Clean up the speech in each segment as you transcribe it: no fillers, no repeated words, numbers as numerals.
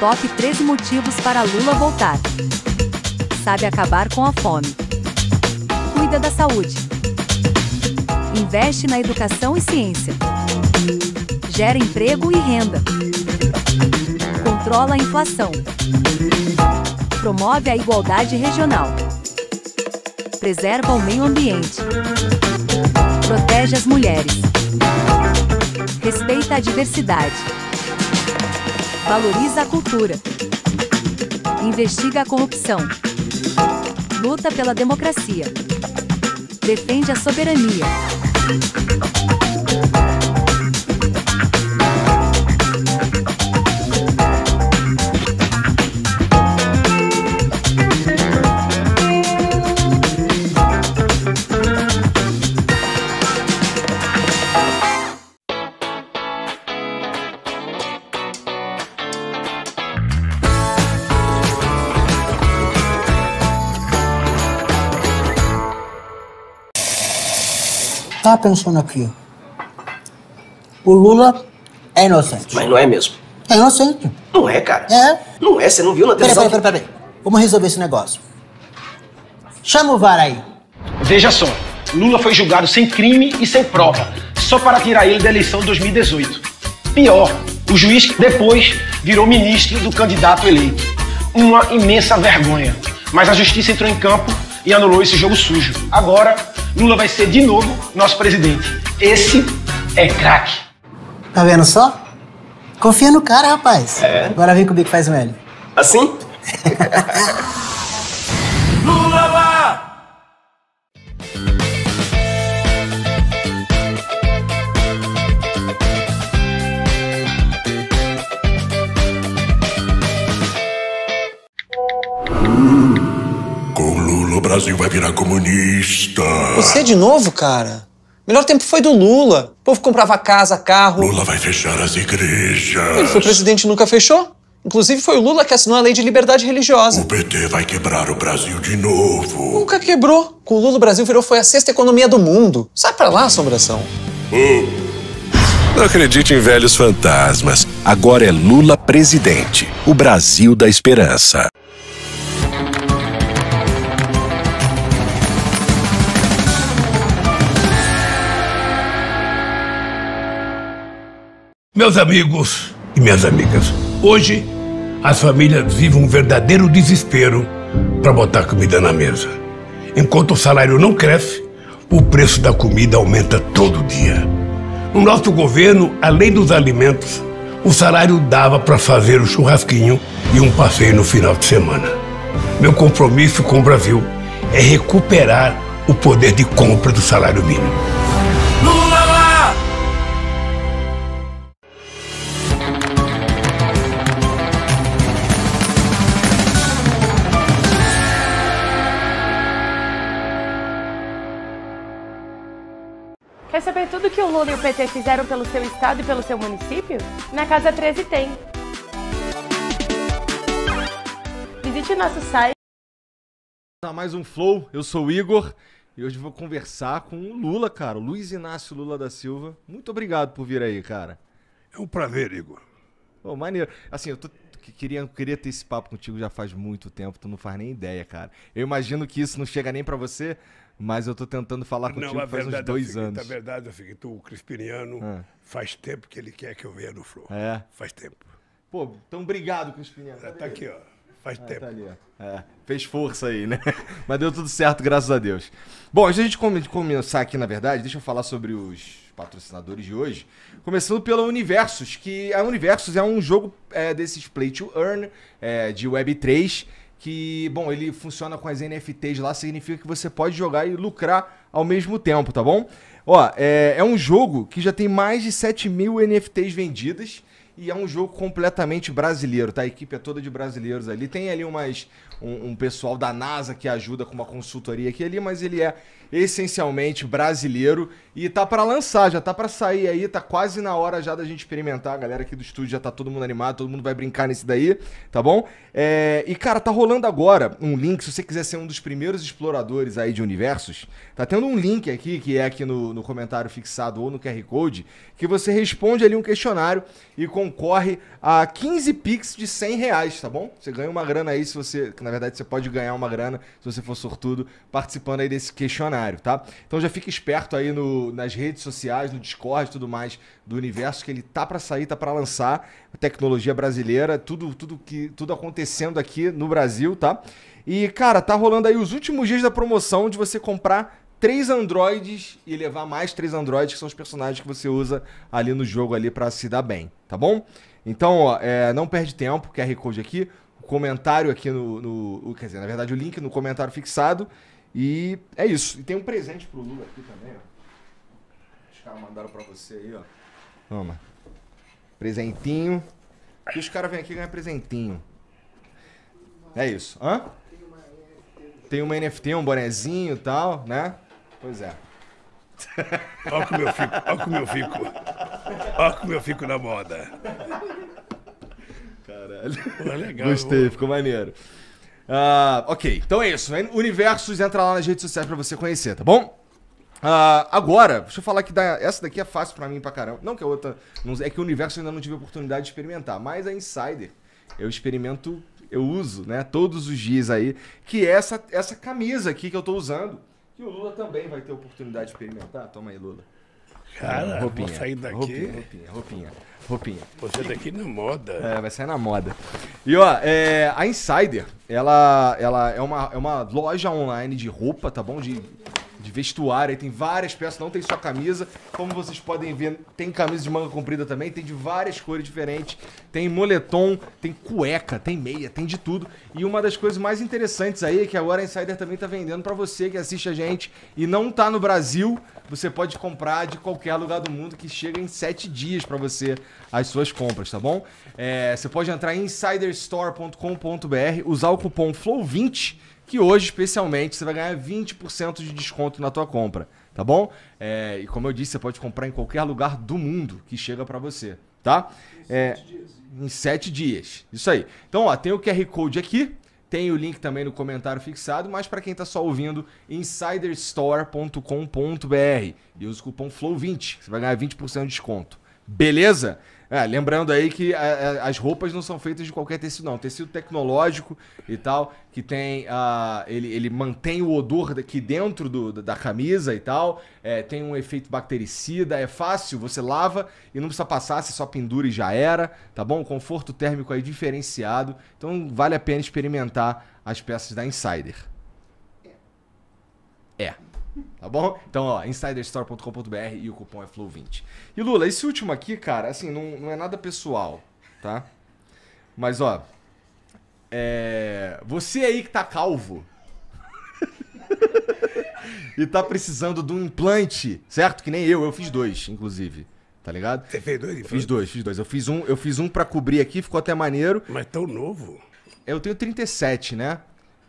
Top 13 motivos para Lula voltar. Sabe acabar com a fome. Cuida da saúde. Investe na educação e ciência. Gera emprego e renda. Controla a inflação. Promove a igualdade regional. Preserva o meio ambiente. Protege as mulheres. Respeita a diversidade. Valoriza a cultura. Investiga a corrupção. Luta pela democracia. Defende a soberania. Tá pensando aqui. O Lula é inocente. Mas não é mesmo. É inocente. Não é, cara. É. Não é, você não viu na televisão? Peraí. Vamos resolver esse negócio. Chama o VAR aí. Veja só, Lula foi julgado sem crime e sem prova, só para tirar ele da eleição de 2018. Pior, o juiz depois virou ministro do candidato eleito. Uma imensa vergonha. Mas a justiça entrou em campo e anulou esse jogo sujo. Agora, Lula vai ser de novo nosso presidente. Esse é craque. Tá vendo só? Confia no cara, rapaz. É. Agora vem comigo que faz o L. Assim? Lula lá! Com Lula o Brasil vai virar comunista. Você de novo, cara? Melhor tempo foi do Lula. O povo comprava casa, carro. Lula vai fechar as igrejas. Ele foi presidente e nunca fechou. Inclusive foi o Lula que assinou a lei de liberdade religiosa. O PT vai quebrar o Brasil de novo. Nunca quebrou. Com o Lula o Brasil foi a sexta economia do mundo. Sai pra lá, assombração. Não acredite em velhos fantasmas. Agora é Lula presidente. O Brasil da esperança. Meus amigos e minhas amigas, hoje as famílias vivem um verdadeiro desespero para botar comida na mesa. Enquanto o salário não cresce, o preço da comida aumenta todo dia. No nosso governo, além dos alimentos, o salário dava para fazer o churrasquinho e um passeio no final de semana. Meu compromisso com o Brasil é recuperar o poder de compra do salário mínimo. Lula lá! Quer saber tudo que o Lula e o PT fizeram pelo seu estado e pelo seu município? Na Casa 13 tem. Visite nosso site. Mais um Flow, eu sou o Igor e hoje vou conversar com o Lula, cara, o Luiz Inácio Lula da Silva. Muito obrigado por vir aí, cara. É um prazer, Igor. Pô, maneiro. Assim, queria ter esse papo contigo já faz muito tempo, tu não faz nem ideia, cara. Eu imagino que isso não chega nem pra você, mas eu tô tentando falar contigo faz uns 2 anos. Na verdade, o Crispiniano faz tempo que ele quer que eu venha no Flow. É? Faz tempo. Pô, então obrigado, Crispiniano. Tá aqui, ó. Faz tempo. Tá ali, ó. Fez força aí, né? Mas deu tudo certo, graças a Deus. Bom, antes de a gente começar aqui, na verdade, deixa eu falar sobre os patrocinadores de hoje. Começando pela Universos, que a Universos é um jogo desses Play to Earn, de Web3, que, bom, ele funciona com as NFTs lá, significa que você pode jogar e lucrar ao mesmo tempo, tá bom? Ó, é um jogo que já tem mais de 7.000 NFTs vendidas e é um jogo completamente brasileiro, tá? A equipe é toda de brasileiros ali. Tem ali um pessoal da NASA que ajuda com uma consultoria aqui ali, mas ele é essencialmente brasileiro e tá pra lançar, já tá pra sair aí, tá quase na hora já da gente experimentar. A galera aqui do estúdio já tá todo mundo animado, todo mundo vai brincar nesse daí, tá bom? E cara, tá rolando agora um link, se você quiser ser um dos primeiros exploradores aí de universos, tá tendo um link aqui, que é aqui no comentário fixado ou no QR Code, que você responde ali um questionário e com concorre a 15 Pix de R$100, tá bom? Você ganha uma grana aí, se você... que na verdade você pode ganhar uma grana, se você for sortudo, participando aí desse questionário, tá? Então já fica esperto aí nas redes sociais, no Discord e tudo mais do Universo, que ele tá pra sair, tá pra lançar. Tecnologia brasileira, tudo acontecendo aqui no Brasil, tá? E, cara, tá rolando aí os últimos dias da promoção de você comprar 3 androides e levar mais 3 androides, que são os personagens que você usa ali no jogo ali pra se dar bem, tá bom? Então, ó, não perde tempo, QR Code aqui, o comentário aqui quer dizer, na verdade o link no comentário fixado, e é isso. E tem um presente pro Lula aqui também, ó. Os caras mandaram pra você aí, ó. Toma. Presentinho. E os caras vêm aqui e ganham presentinho. É isso. Hã? Tem uma NFT, um bonezinho e tal, né? Pois é. Olha como eu fico, olha como eu fico. Olha como eu fico na moda. Caralho. Pô, legal. Gostei, ficou maneiro. Ok, então é isso. Universos, entra lá nas redes sociais pra você conhecer, tá bom? Agora, deixa eu falar que essa daqui é fácil pra mim pra caramba. Não que a outra... é que o Universo eu ainda não tive a oportunidade de experimentar. Mas a Insider, eu experimento... eu uso, né, todos os dias aí, que é essa camisa aqui que eu tô usando, que o Lula também vai ter oportunidade de experimentar. Toma aí, Lula. Cara, roupinha, vou sair daqui. Roupinha. Você daqui na moda. Vai sair na moda. E ó, a Insider, ela é uma loja online de roupa, tá bom? De vestuário, aí tem várias peças, não tem só camisa, como vocês podem ver, tem camisa de manga comprida também, tem de várias cores diferentes, tem moletom, tem cueca, tem meia, tem de tudo. E uma das coisas mais interessantes aí é que agora a Insider também tá vendendo pra você que assiste a gente e não tá no Brasil, você pode comprar de qualquer lugar do mundo, que chega em 7 dias pra você as suas compras, tá bom? Você pode entrar em insiderstore.com.br, usar o cupom FLOW20, que hoje, especialmente, você vai ganhar 20% de desconto na tua compra, tá bom? E como eu disse, você pode comprar em qualquer lugar do mundo que chega pra você, tá? Em 7 dias. Isso aí. Então, ó, tem o QR Code aqui, tem o link também no comentário fixado, mas pra quem tá só ouvindo, insiderstore.com.br e usa o cupom FLOW20, você vai ganhar 20% de desconto. Beleza? Lembrando aí que as roupas não são feitas de qualquer tecido, não. Tecido tecnológico e tal, que tem... ele mantém o odor aqui dentro da camisa e tal. Tem um efeito bactericida, é fácil, você lava e não precisa passar, você só pendura e já era, tá bom? Conforto térmico aí diferenciado. Então vale a pena experimentar as peças da Insider. Tá bom? Então, ó, insiderstore.com.br e o cupom é FLOW20. E Lula, esse último aqui, cara, assim, não é nada pessoal, tá? Mas, ó, você aí que tá calvo e tá precisando de um implante, certo? Que nem eu fiz 2, inclusive, tá ligado? Você fez 2? Fiz 2. Eu fiz um pra cobrir aqui, ficou até maneiro. Mas tão novo. Eu tenho 37, né?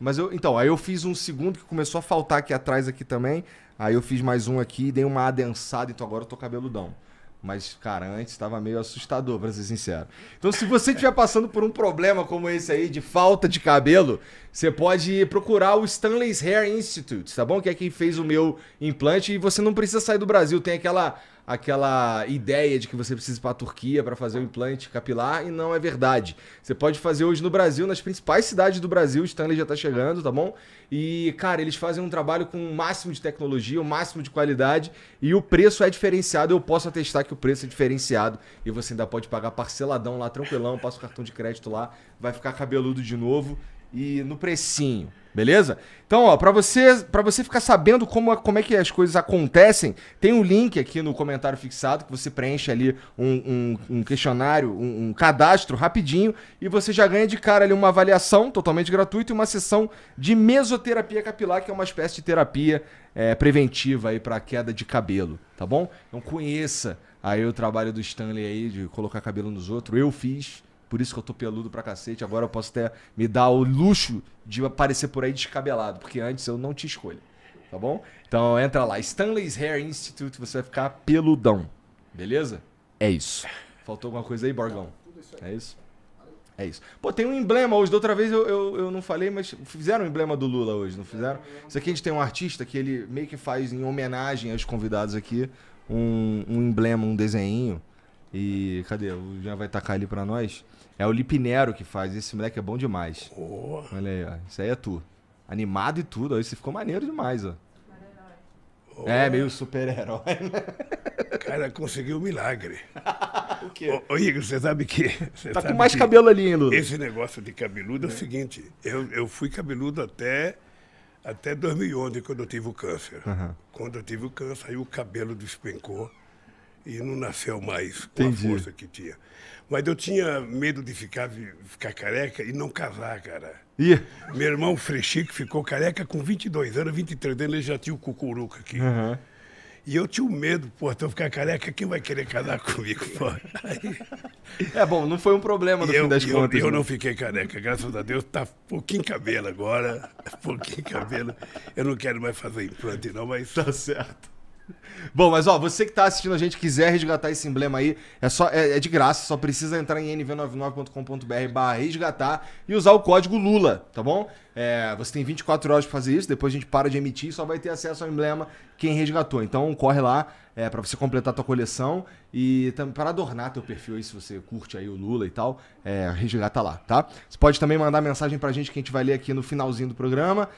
Mas então, aí eu fiz um segundo que começou a faltar aqui atrás aqui também. Aí eu fiz mais um aqui e dei uma adensada, então agora eu tô cabeludão. Mas, cara, antes tava meio assustador, pra ser sincero. Então, se você estiver passando por um problema como esse aí, de falta de cabelo, você pode procurar o Stanley's Hair Institute, tá bom? Que é quem fez o meu implante e você não precisa sair do Brasil. Tem aquela ideia de que você precisa ir pra Turquia para fazer o implante capilar e não é verdade. Você pode fazer hoje no Brasil, nas principais cidades do Brasil, o Stanley já tá chegando, tá bom? E, cara, eles fazem um trabalho com o máximo de tecnologia, o máximo de qualidade e o preço é diferenciado. Eu posso atestar que o preço é diferenciado e você ainda pode pagar parceladão lá, tranquilão, passa o cartão de crédito lá, vai ficar cabeludo de novo e no precinho. Beleza? Então, ó, pra você ficar sabendo como é que as coisas acontecem, tem um link aqui no comentário fixado que você preenche ali um questionário, um cadastro rapidinho e você já ganha de cara ali uma avaliação totalmente gratuita e uma sessão de mesoterapia capilar, que é uma espécie de terapia preventiva aí pra queda de cabelo, tá bom? Então conheça aí o trabalho do Stanley aí de colocar cabelo nos outros. Eu fiz. Por isso que eu tô peludo pra cacete. Agora eu posso até me dar o luxo de aparecer por aí descabelado, porque antes eu não tinha escolha, tá bom? Então entra lá, Stanley's Hair Institute, você vai ficar peludão, beleza? É isso. Faltou alguma coisa aí, Borgão? É isso? É isso. Pô, tem um emblema hoje. Da outra vez eu não falei, mas fizeram um emblema do Lula hoje, não fizeram? Isso aqui a gente tem um artista que ele meio que faz em homenagem aos convidados aqui um emblema, um desenho. E cadê? O Jean vai tacar ali pra nós. É o Lipinero que faz. Esse moleque é bom demais. Olha aí, ó. Isso aí é tu. Animado e tudo. Ó. Esse ficou maneiro demais, ó. É, meio super-herói, né? Cara, conseguiu um milagre. O quê? Ô, Igor, você sabe que... Tá com mais cabelo ali, hein, Lula? Esse negócio de cabeludo é o seguinte. Eu fui cabeludo até 2011, quando eu tive o câncer. Quando eu tive o câncer, aí o cabelo despencou e não nasceu mais com a força que tinha. Mas eu tinha medo de ficar careca e não casar, cara. Meu irmão Frechico ficou careca com 22 anos, 23 anos, ele já tinha o cucuruca aqui. E eu tinha um medo, pô, se eu ficar careca, quem vai querer casar comigo, pô? É bom, não foi um problema no fim das contas. Eu não fiquei careca, graças a Deus, tá pouquinho cabelo agora, pouquinho cabelo. Eu não quero mais fazer implante não, mas... Tá certo. Bom, mas ó, você que tá assistindo a gente, quiser resgatar esse emblema aí, é de graça, só precisa entrar em nv99.com.br/resgatar e usar o código LULA, tá bom? Você tem 24 horas pra fazer isso, depois a gente para de emitir e só vai ter acesso ao emblema quem resgatou. Então corre lá pra você completar a tua coleção e também para adornar teu perfil aí, se você curte aí o Lula e tal, resgata lá, tá? Você pode também mandar mensagem pra gente que a gente vai ler aqui no finalzinho do programa.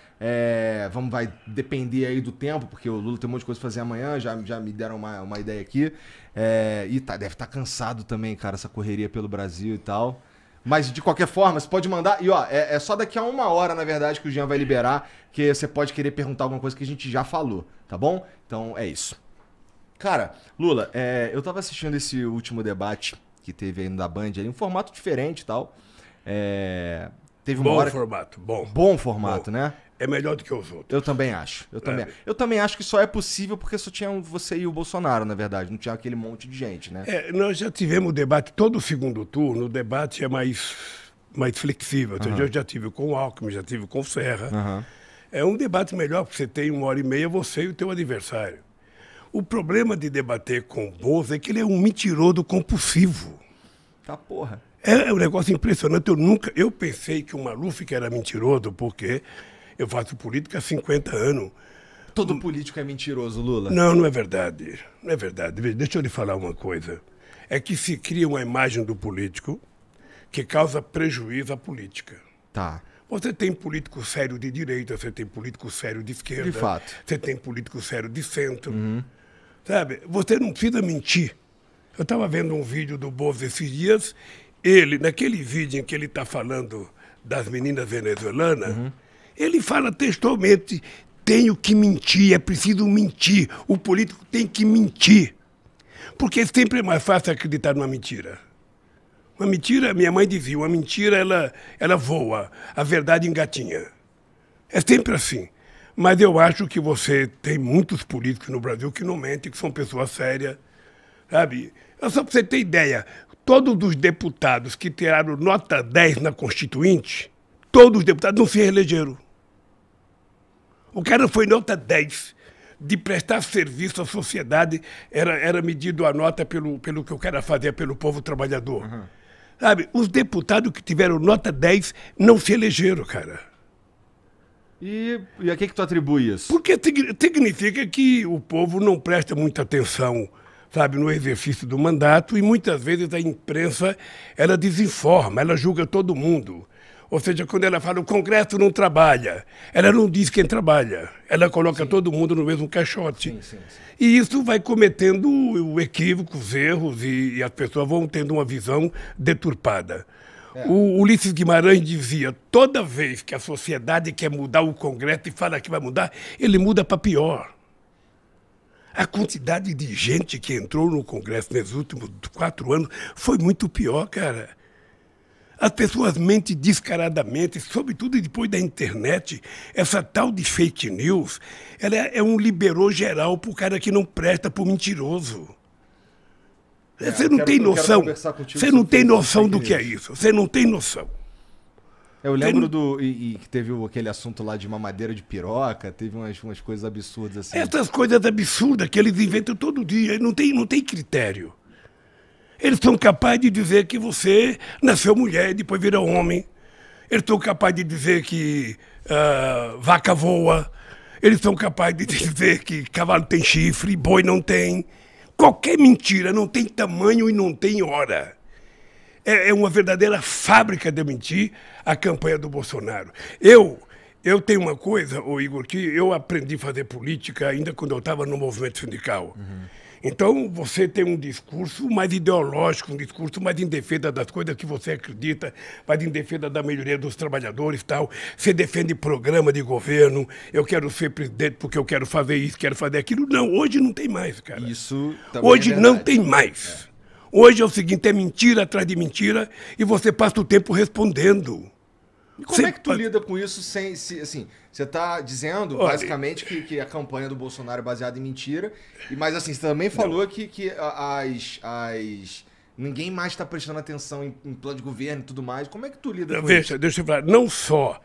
Vai depender aí do tempo, porque o Lula tem um monte de coisa pra fazer amanhã, já me deram uma ideia aqui. Deve estar cansado também, cara, essa correria pelo Brasil e tal. Mas, de qualquer forma, você pode mandar... E, ó, é só daqui a 1 hora, na verdade, que o Jean vai liberar, que você pode querer perguntar alguma coisa que a gente já falou, tá bom? Então, é isso. Cara, Lula, eu tava assistindo esse último debate que teve aí no da Band, ali, um formato diferente e tal. Teve uma hora... formato, bom. Bom formato, né? É melhor do que os outros. Eu também acho. Eu também acho que só é possível porque só tinha você e o Bolsonaro, na verdade. Não tinha aquele monte de gente, né? Nós já tivemos debate, todo segundo turno, o debate é mais flexível. Eu já tive com o Alckmin, já tive com o Serra. É um debate melhor, porque você tem 1h30, você e o teu adversário. O problema de debater com o Bozo é que ele é um mentiroso compulsivo. Tá porra. É um negócio impressionante. Eu pensei que o Maluf que era mentiroso, porque... Eu faço política há 50 anos. Todo político é mentiroso, Lula? Não é verdade. Não é verdade. Deixa eu lhe falar uma coisa. É que se cria uma imagem do político que causa prejuízo à política. Tá. Você tem político sério de direita, você tem político sério de esquerda. De fato. Você tem político sério de centro. Sabe? Você não precisa mentir. Eu estava vendo um vídeo do Bozo esses dias. Ele, naquele vídeo em que ele está falando das meninas venezuelanas... Ele fala textualmente, tenho que mentir, é preciso mentir. O político tem que mentir. Porque sempre é mais fácil acreditar numa mentira. Uma mentira, minha mãe dizia, uma mentira ela voa, a verdade engatinha. É sempre assim. Mas eu acho que você tem muitos políticos no Brasil que não mentem, que são pessoas sérias. Sabe? Só para você ter ideia, todos os deputados que tiraram nota 10 na Constituinte, todos os deputados não se reelegeram. O cara foi nota 10. De prestar serviço à sociedade, era medido a nota pelo que o cara fazia pelo povo trabalhador. Sabe, os deputados que tiveram nota 10 não se elegeram, cara. E a que tu atribui isso? Porque significa que o povo não presta muita atenção, sabe, no exercício do mandato, e muitas vezes a imprensa, ela desinforma, ela julga todo mundo. Ou seja, quando ela fala o Congresso não trabalha, ela não diz quem trabalha. Ela coloca todo mundo no mesmo caixote. E isso vai cometendo equívocos, erros, e as pessoas vão tendo uma visão deturpada. O Ulisses Guimarães dizia, toda vez que a sociedade quer mudar o Congresso e fala que vai mudar, ele muda para pior. A quantidade de gente que entrou no Congresso nesses últimos 4 anos foi muito pior, cara. As pessoas mentem descaradamente, sobretudo depois da internet. Essa tal de fake news, ela é um liberou geral para o cara que não presta, para o mentiroso. Você não tem noção. Você não tem noção do que é isso. Você não tem noção. Eu lembro que teve aquele assunto lá de mamadeira de piroca, teve umas coisas absurdas assim. Essas coisas absurdas que eles inventam todo dia, não tem critério. Eles são capazes de dizer que você nasceu mulher e depois vira homem. Eles são capazes de dizer que vaca voa. Eles são capazes de dizer que cavalo tem chifre, boi não tem. Qualquer mentira não tem tamanho e não tem hora. É uma verdadeira fábrica de mentir a campanha do Bolsonaro. Eu tenho uma coisa, Igor, que eu aprendi a fazer política ainda quando eu estava no movimento sindical. Então, você tem um discurso mais ideológico, um discurso mais em defesa das coisas que você acredita, mais em defesa da melhoria dos trabalhadores e tal. Você defende programa de governo, eu quero ser presidente porque eu quero fazer isso, quero fazer aquilo. Não, hoje não tem mais, cara. Isso também hoje é não tem mais. Hoje é o seguinte, é mentira atrás de mentira e você passa o tempo respondendo. E como é que tu lida com isso sem, assim, você tá dizendo, basicamente, que a campanha do Bolsonaro é baseada em mentira, mas assim, você também falou que ninguém mais está prestando atenção em plano de governo e tudo mais. Como é que tu lida com isso? Deixa eu falar, não só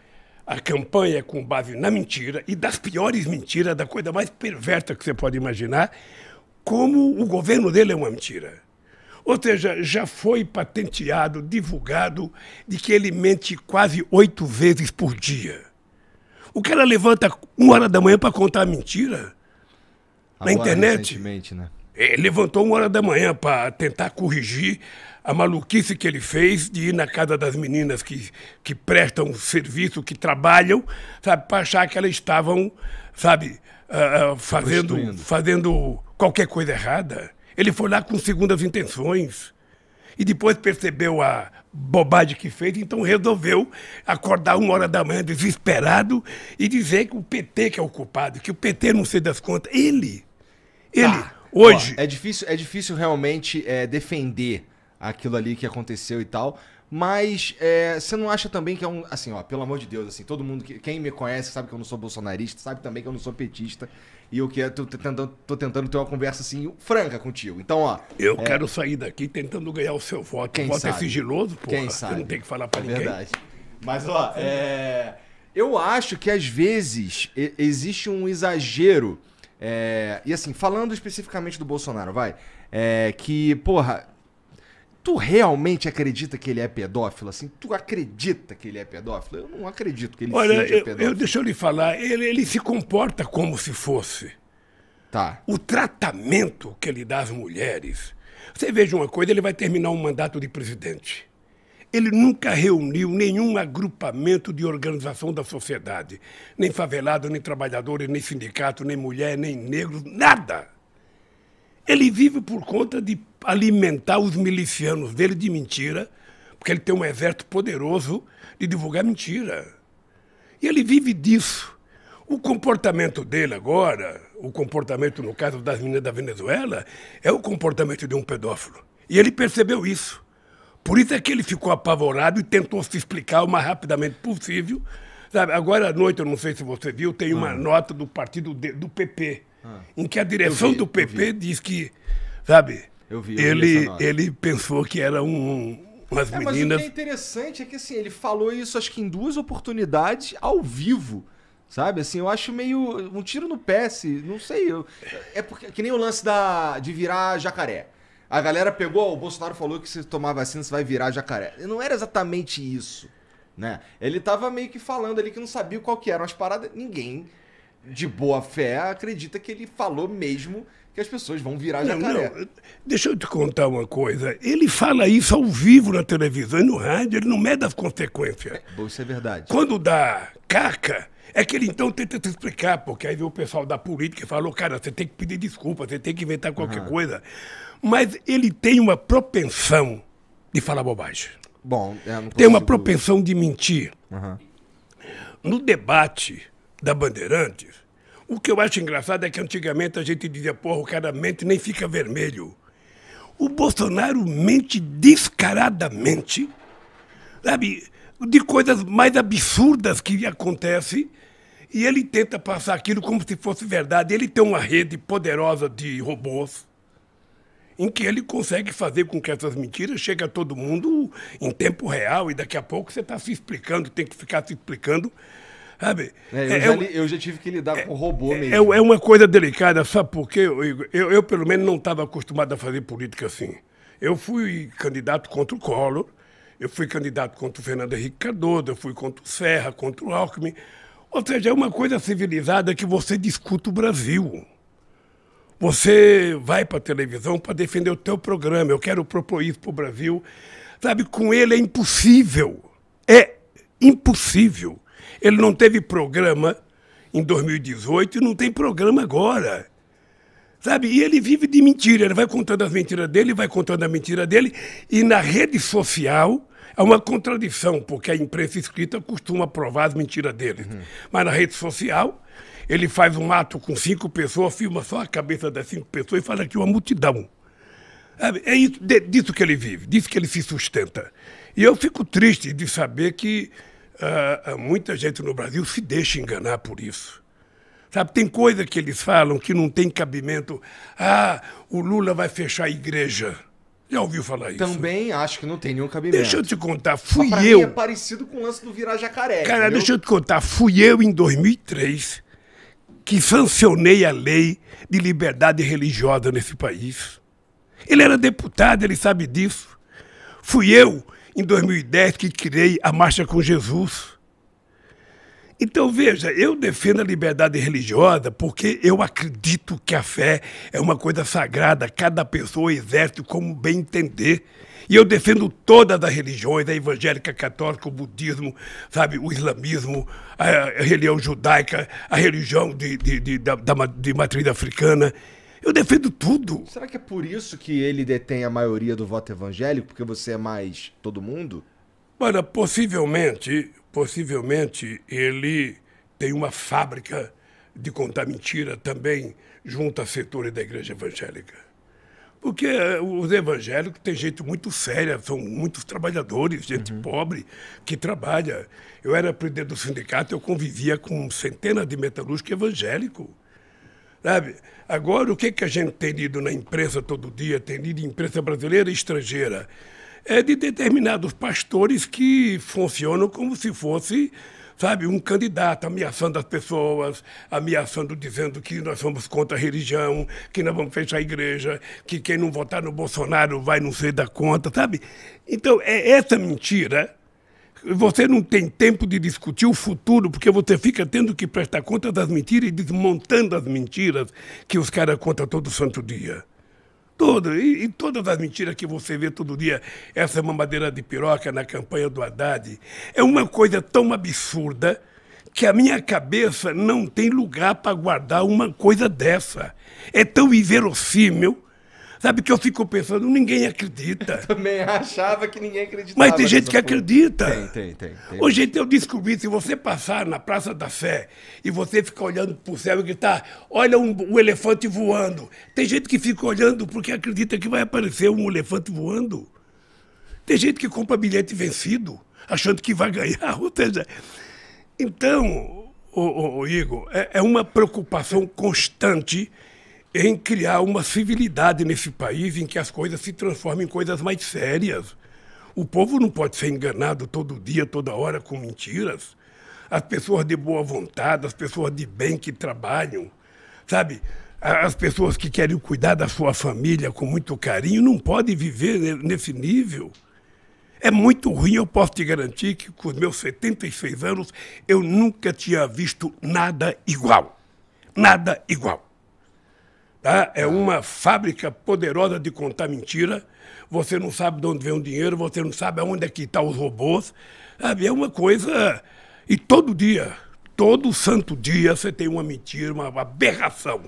a campanha é com base na mentira, e das piores mentiras, da coisa mais perversa que você pode imaginar, como o governo dele é uma mentira. Ou seja, já foi patenteado, divulgado, de que ele mente quase 8 vezes por dia. O cara levanta 1h da manhã para contar mentira na internet. Né? Ele levantou 1h da manhã para tentar corrigir a maluquice que ele fez de ir na casa das meninas que prestam serviço, que trabalham, para achar que elas estavam, fazendo qualquer coisa errada. Ele foi lá com segundas intenções e depois percebeu a bobagem que fez, então resolveu acordar 1h da manhã desesperado e dizer que o PT que é o culpado, que o PT não sei das contas. Ele, hoje... Ó, é difícil realmente defender aquilo ali que aconteceu e tal, mas você não acha também que é um... Assim, ó, pelo amor de Deus, assim, todo mundo... Quem me conhece sabe que eu não sou bolsonarista, sabe também que eu não sou petista. E eu tô tentando ter uma conversa assim, franca contigo. Então, ó... Eu quero sair daqui tentando ganhar o seu voto. O voto é sigiloso, porra. Quem sabe? Você não tem que falar pra ninguém. Verdade. Mas, ó, eu acho que às vezes existe um exagero. E assim, falando especificamente do Bolsonaro, que, porra... Tu realmente acredita que ele é pedófilo? Assim, tu acredita que ele é pedófilo? Eu não acredito que ele seja pedófilo. Deixa eu lhe falar, ele se comporta como se fosse. Tá. O tratamento que ele dá às mulheres... Você veja uma coisa, ele vai terminar um mandato de presidente. Ele nunca reuniu nenhum agrupamento de organização da sociedade. Nem favelado, nem trabalhadores, nem sindicato, nem mulher, nem negros, nada. Ele vive por conta de alimentar os milicianos dele de mentira, porque ele tem um exército poderoso de divulgar mentira. E ele vive disso. O comportamento dele agora, o comportamento, no caso das meninas da Venezuela, é o comportamento de um pedófilo. E ele percebeu isso. Por isso é que ele ficou apavorado e tentou se explicar o mais rapidamente possível. Sabe, agora à noite, eu não sei se você viu, tem uma nota do partido do PP, em que a direção do PP diz que, sabe, ele pensou que eram umas meninas... Mas o que é interessante é que assim, ele falou isso acho que em 2 oportunidades ao vivo, sabe? Assim, eu acho meio um tiro no pé, não sei. É porque, que nem o lance de virar jacaré. A galera pegou, o Bolsonaro falou que se tomar vacina você vai virar jacaré. Não era exatamente isso, né? Ele tava meio que falando ali que não sabia qual que eram as paradas. Ninguém de boa fé acredita que ele falou mesmo que as pessoas vão virar jacaré. Não, deixa eu te contar uma coisa. Ele fala isso ao vivo na televisão e no rádio, ele não mede as consequências. Isso é verdade. Quando dá caca, é que ele então tenta te explicar, porque aí vem o pessoal da política e falou, cara, você tem que pedir desculpa, você tem que inventar qualquer coisa. Mas ele tem uma propensão de falar bobagem. Bom, tem uma propensão de mentir. No debate da Bandeirantes, o que eu acho engraçado é que antigamente a gente dizia, porra, o cara mente nem fica vermelho. O Bolsonaro mente descaradamente, sabe, de coisas mais absurdas que acontecem, e ele tenta passar aquilo como se fosse verdade. Ele tem uma rede poderosa de robôs, em que ele consegue fazer com que essas mentiras cheguem a todo mundo em tempo real, e daqui a pouco você está se explicando, tem que ficar se explicando, sabe? Eu já tive que lidar com robô mesmo. É uma coisa delicada, sabe por quê? Eu pelo menos, não estava acostumado a fazer política assim. Eu fui candidato contra o Collor, eu fui candidato contra o Fernando Henrique Cardoso, eu fui contra o Serra, contra o Alckmin. Ou seja, é uma coisa civilizada que você discuta o Brasil. você vai para a televisão para defender o teu programa. Eu quero propor isso para o Brasil. Sabe, com ele é impossível. É impossível. Ele não teve programa em 2018 e não tem programa agora. Sabe? E ele vive de mentira. Ele vai contando as mentiras dele, vai contando a mentira dele. E na rede social é uma contradição, porque a imprensa escrita costuma provar as mentiras dele. Mas na rede social, ele faz um ato com 5 pessoas, filma só a cabeça das 5 pessoas e fala que é uma multidão. Sabe? É isso, disso que ele vive, disso que ele se sustenta. E eu fico triste de saber que muita gente no Brasil se deixa enganar por isso. Sabe, tem coisa que eles falam que não tem cabimento. Ah, o Lula vai fechar a igreja. Já ouviu falar isso? Também acho que não tem nenhum cabimento. Deixa eu te contar, Mas pra mim é parecido com o lance do virar jacaré. Cara, entendeu? deixa eu te contar, fui eu em 2003 que sancionei a lei de liberdade religiosa nesse país. Ele era deputado, ele sabe disso. Fui eu, em 2010, que criei a Marcha com Jesus. Então, veja, eu defendo a liberdade religiosa porque eu acredito que a fé é uma coisa sagrada, cada pessoa exerce como bem entender. E eu defendo todas as religiões, a evangélica, católica, o budismo, sabe, o islamismo, a religião judaica, a religião de matriz africana. Eu defendo tudo. Será que é por isso que ele detém a maioria do voto evangélico? Porque você é mais todo mundo? Olha, possivelmente ele tem uma fábrica de contar mentira também junto a setores da igreja evangélica. Porque os evangélicos têm gente muito séria, são muitos trabalhadores, gente pobre que trabalha. Eu era presidente do sindicato, eu convivia com centenas de metalúrgicos evangélicos. Sabe? Agora, o que a gente tem lido na imprensa todo dia, tem lido em imprensa brasileira e estrangeira, é de determinados pastores que funcionam como se fosse, sabe, um candidato, ameaçando as pessoas, ameaçando, dizendo que nós somos contra a religião, que nós vamos fechar a igreja, que quem não votar no Bolsonaro vai não ser da conta, sabe? Então, é essa mentira. Você não tem tempo de discutir o futuro, porque você fica tendo que prestar conta das mentiras e desmontando as mentiras que os caras contam todo santo dia. E todas as mentiras que você vê todo dia, essa mamadeira de piroca na campanha do Haddad, é uma coisa tão absurda que a minha cabeça não tem lugar para guardar uma coisa dessa. É tão inverossímil, sabe, que eu fico pensando, ninguém acredita. Eu também achava que ninguém acreditava. Mas tem gente que acredita. Tem. Hoje eu descobri, se você passar na Praça da Sé e você ficar olhando para o céu e gritar, olha um elefante voando. Tem gente que fica olhando porque acredita que vai aparecer um elefante voando. Tem gente que compra bilhete vencido, achando que vai ganhar. Ou seja, então, Igor, é uma preocupação constante em criar uma civilidade nesse país em que as coisas se transformem em coisas mais sérias. O povo não pode ser enganado todo dia, toda hora com mentiras. As pessoas de boa vontade, as pessoas de bem que trabalham, sabe? As pessoas que querem cuidar da sua família com muito carinho não podem viver nesse nível. É muito ruim, eu posso te garantir que com os meus 76 anos eu nunca tinha visto nada igual. Nada igual. Tá? É uma fábrica poderosa de contar mentira. Você não sabe de onde vem o dinheiro, você não sabe aonde é que estão os robôs. Sabe? É uma coisa... E todo dia, todo santo dia, você tem uma mentira, uma aberração.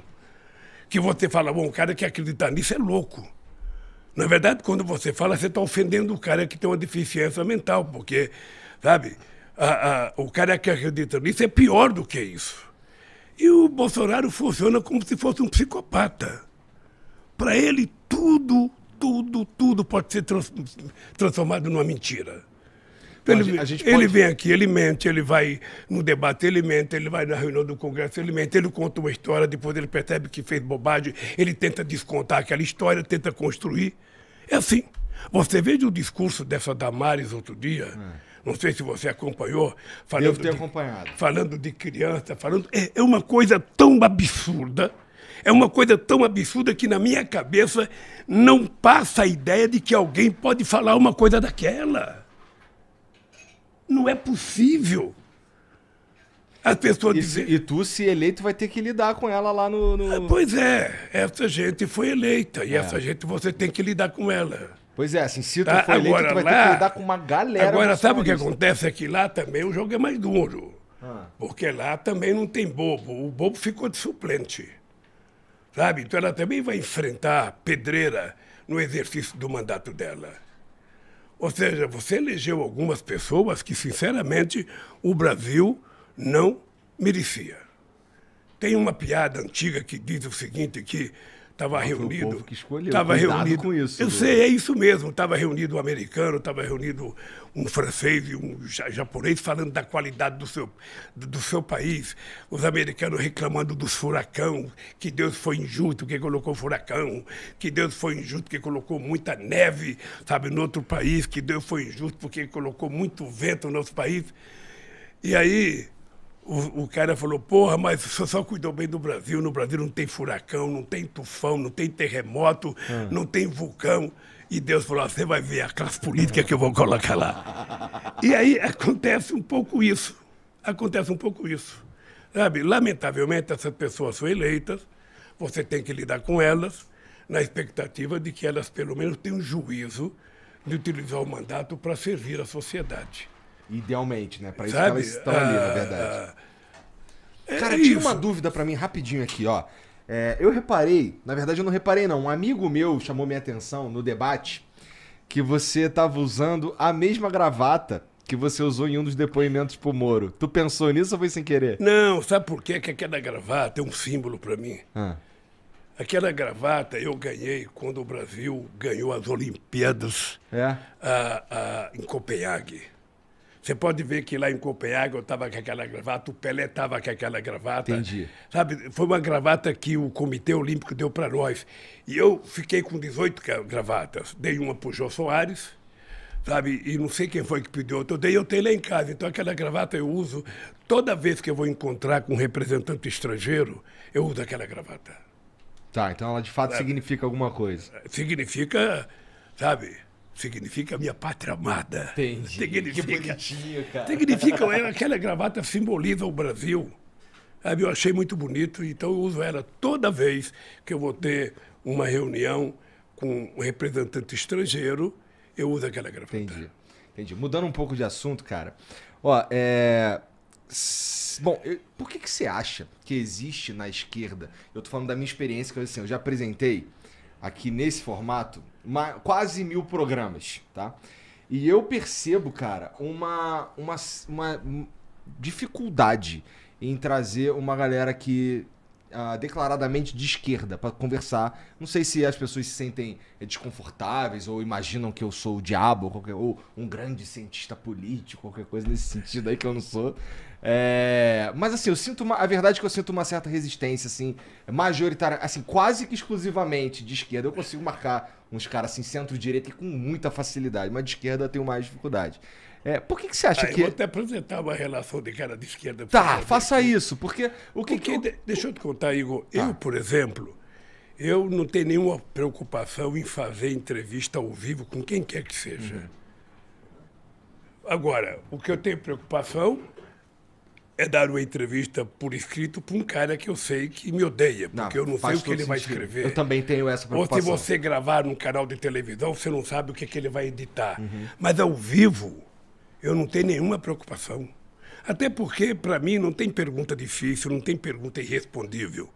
Que você fala, bom, o cara que acredita nisso é louco. Na verdade, quando você fala, você está ofendendo o cara que tem uma deficiência mental, porque, sabe, o cara que acredita nisso é pior do que isso. E o Bolsonaro funciona como se fosse um psicopata. Para ele, tudo pode ser transformado numa mentira. Ele vem aqui, ele mente, ele vai no debate, ele mente, ele vai na reunião do Congresso, ele mente, ele conta uma história, depois ele percebe que fez bobagem, ele tenta descontar aquela história, tenta construir. É assim. Você veja o discurso dessa Damares outro dia, não sei se você acompanhou, falando de criança, é uma coisa tão absurda, que na minha cabeça não passa a ideia de que alguém pode falar uma coisa daquela. Não é possível. As pessoas dizem... E tu, se eleito, vai ter que lidar com ela lá no... Pois é, essa gente foi eleita e essa gente você tem que lidar com ela. Pois é, assim, se tu for eleito, agora, tu vai ter que lidar com uma galera... Agora, sabe o que acontece? É que lá também o jogo é mais duro. Porque lá também não tem bobo. O bobo ficou de suplente. Sabe? Então ela também vai enfrentar pedreira no exercício do mandato dela. Ou seja, você elegeu algumas pessoas que, sinceramente, o Brasil não merecia. Tem uma piada antiga que diz o seguinte, que estava reunido... Foi o povo que escolheu. Estava reunido com isso. Eu sei, é isso mesmo. Estava reunido um americano, estava reunido um francês e um japonês falando da qualidade do seu país. Os americanos reclamando dos furacão, que Deus foi injusto que colocou furacão, que Deus foi injusto que colocou muita neve, sabe, no outro país, que Deus foi injusto porque colocou muito vento no nosso país. E aí... O cara falou, porra, mas você só cuidou bem do Brasil. No Brasil não tem furacão, não tem tufão, não tem terremoto, não tem vulcão. E Deus falou, você vai ver a classe política que eu vou colocar lá. E aí acontece um pouco isso. Acontece um pouco isso. Sabe? Lamentavelmente, essas pessoas são eleitas, você tem que lidar com elas, na expectativa de que elas, pelo menos, tenham juízo de utilizar o mandato para servir a sociedade. Idealmente, né? Para isso Sabe? que elas estão ali, na verdade. Cara, isso. tinha uma dúvida pra mim rapidinho aqui, ó. Eu reparei, na verdade eu não reparei não, um amigo meu chamou minha atenção no debate que você tava usando a mesma gravata que você usou em um dos depoimentos pro Moro. Tu pensou nisso ou foi sem querer? Não, sabe por quê? Que aquela gravata é um símbolo pra mim. Aquela gravata eu ganhei quando o Brasil ganhou as Olimpíadas em Copenhague. Você pode ver que lá em Copenhague eu estava com aquela gravata, o Pelé estava com aquela gravata. Entendi. Sabe, foi uma gravata que o Comitê Olímpico deu para nós. E eu fiquei com 18 gravatas. Dei uma para o Jô Soares, sabe, e não sei quem foi que pediu outra. Eu tenho lá em casa. Então aquela gravata eu uso toda vez que eu vou encontrar com um representante estrangeiro, eu uso aquela gravata. Tá, então ela de fato significa alguma coisa. Significa, sabe... Significa minha pátria amada. Entendi. Significa, que bonitinho, cara. Significa, aquela gravata simboliza o Brasil. Sabe? Eu achei muito bonito, então eu uso ela toda vez que eu vou ter uma reunião com um representante estrangeiro, eu uso aquela gravata. Entendi. Mudando um pouco de assunto, cara. Ó, Bom, por que você acha que existe na esquerda? Eu tô falando da minha experiência, que assim, eu já apresentei aqui nesse formato quase 1000 programas, tá? E eu percebo, cara, uma dificuldade em trazer uma galera que declaradamente de esquerda para conversar. Não sei se as pessoas se sentem desconfortáveis ou imaginam que eu sou o diabo ou um grande cientista político, qualquer coisa nesse sentido aí que eu não sou. Mas assim, eu sinto a verdade é que eu sinto uma certa resistência, assim, majoritária, assim, quase que exclusivamente de esquerda. Eu consigo marcar uns caras assim, centro-direita com muita facilidade, mas de esquerda eu tenho mais dificuldade. Por que você acha que... Eu vou até apresentar uma relação de cara de esquerda. Tá, faça isso, porque... Deixa eu te contar, Igor. Tá. Eu, por exemplo, eu não tenho nenhuma preocupação em fazer entrevista ao vivo com quem quer que seja. Agora, o que eu tenho preocupação é dar uma entrevista por escrito para um cara que eu sei que me odeia, porque eu não sei o que ele vai escrever. Eu também tenho essa preocupação. Ou se você gravar num canal de televisão, você não sabe o que ele vai editar. Mas ao vivo, eu não tenho nenhuma preocupação. Até porque, para mim, não tem pergunta difícil, não tem pergunta irrespondível.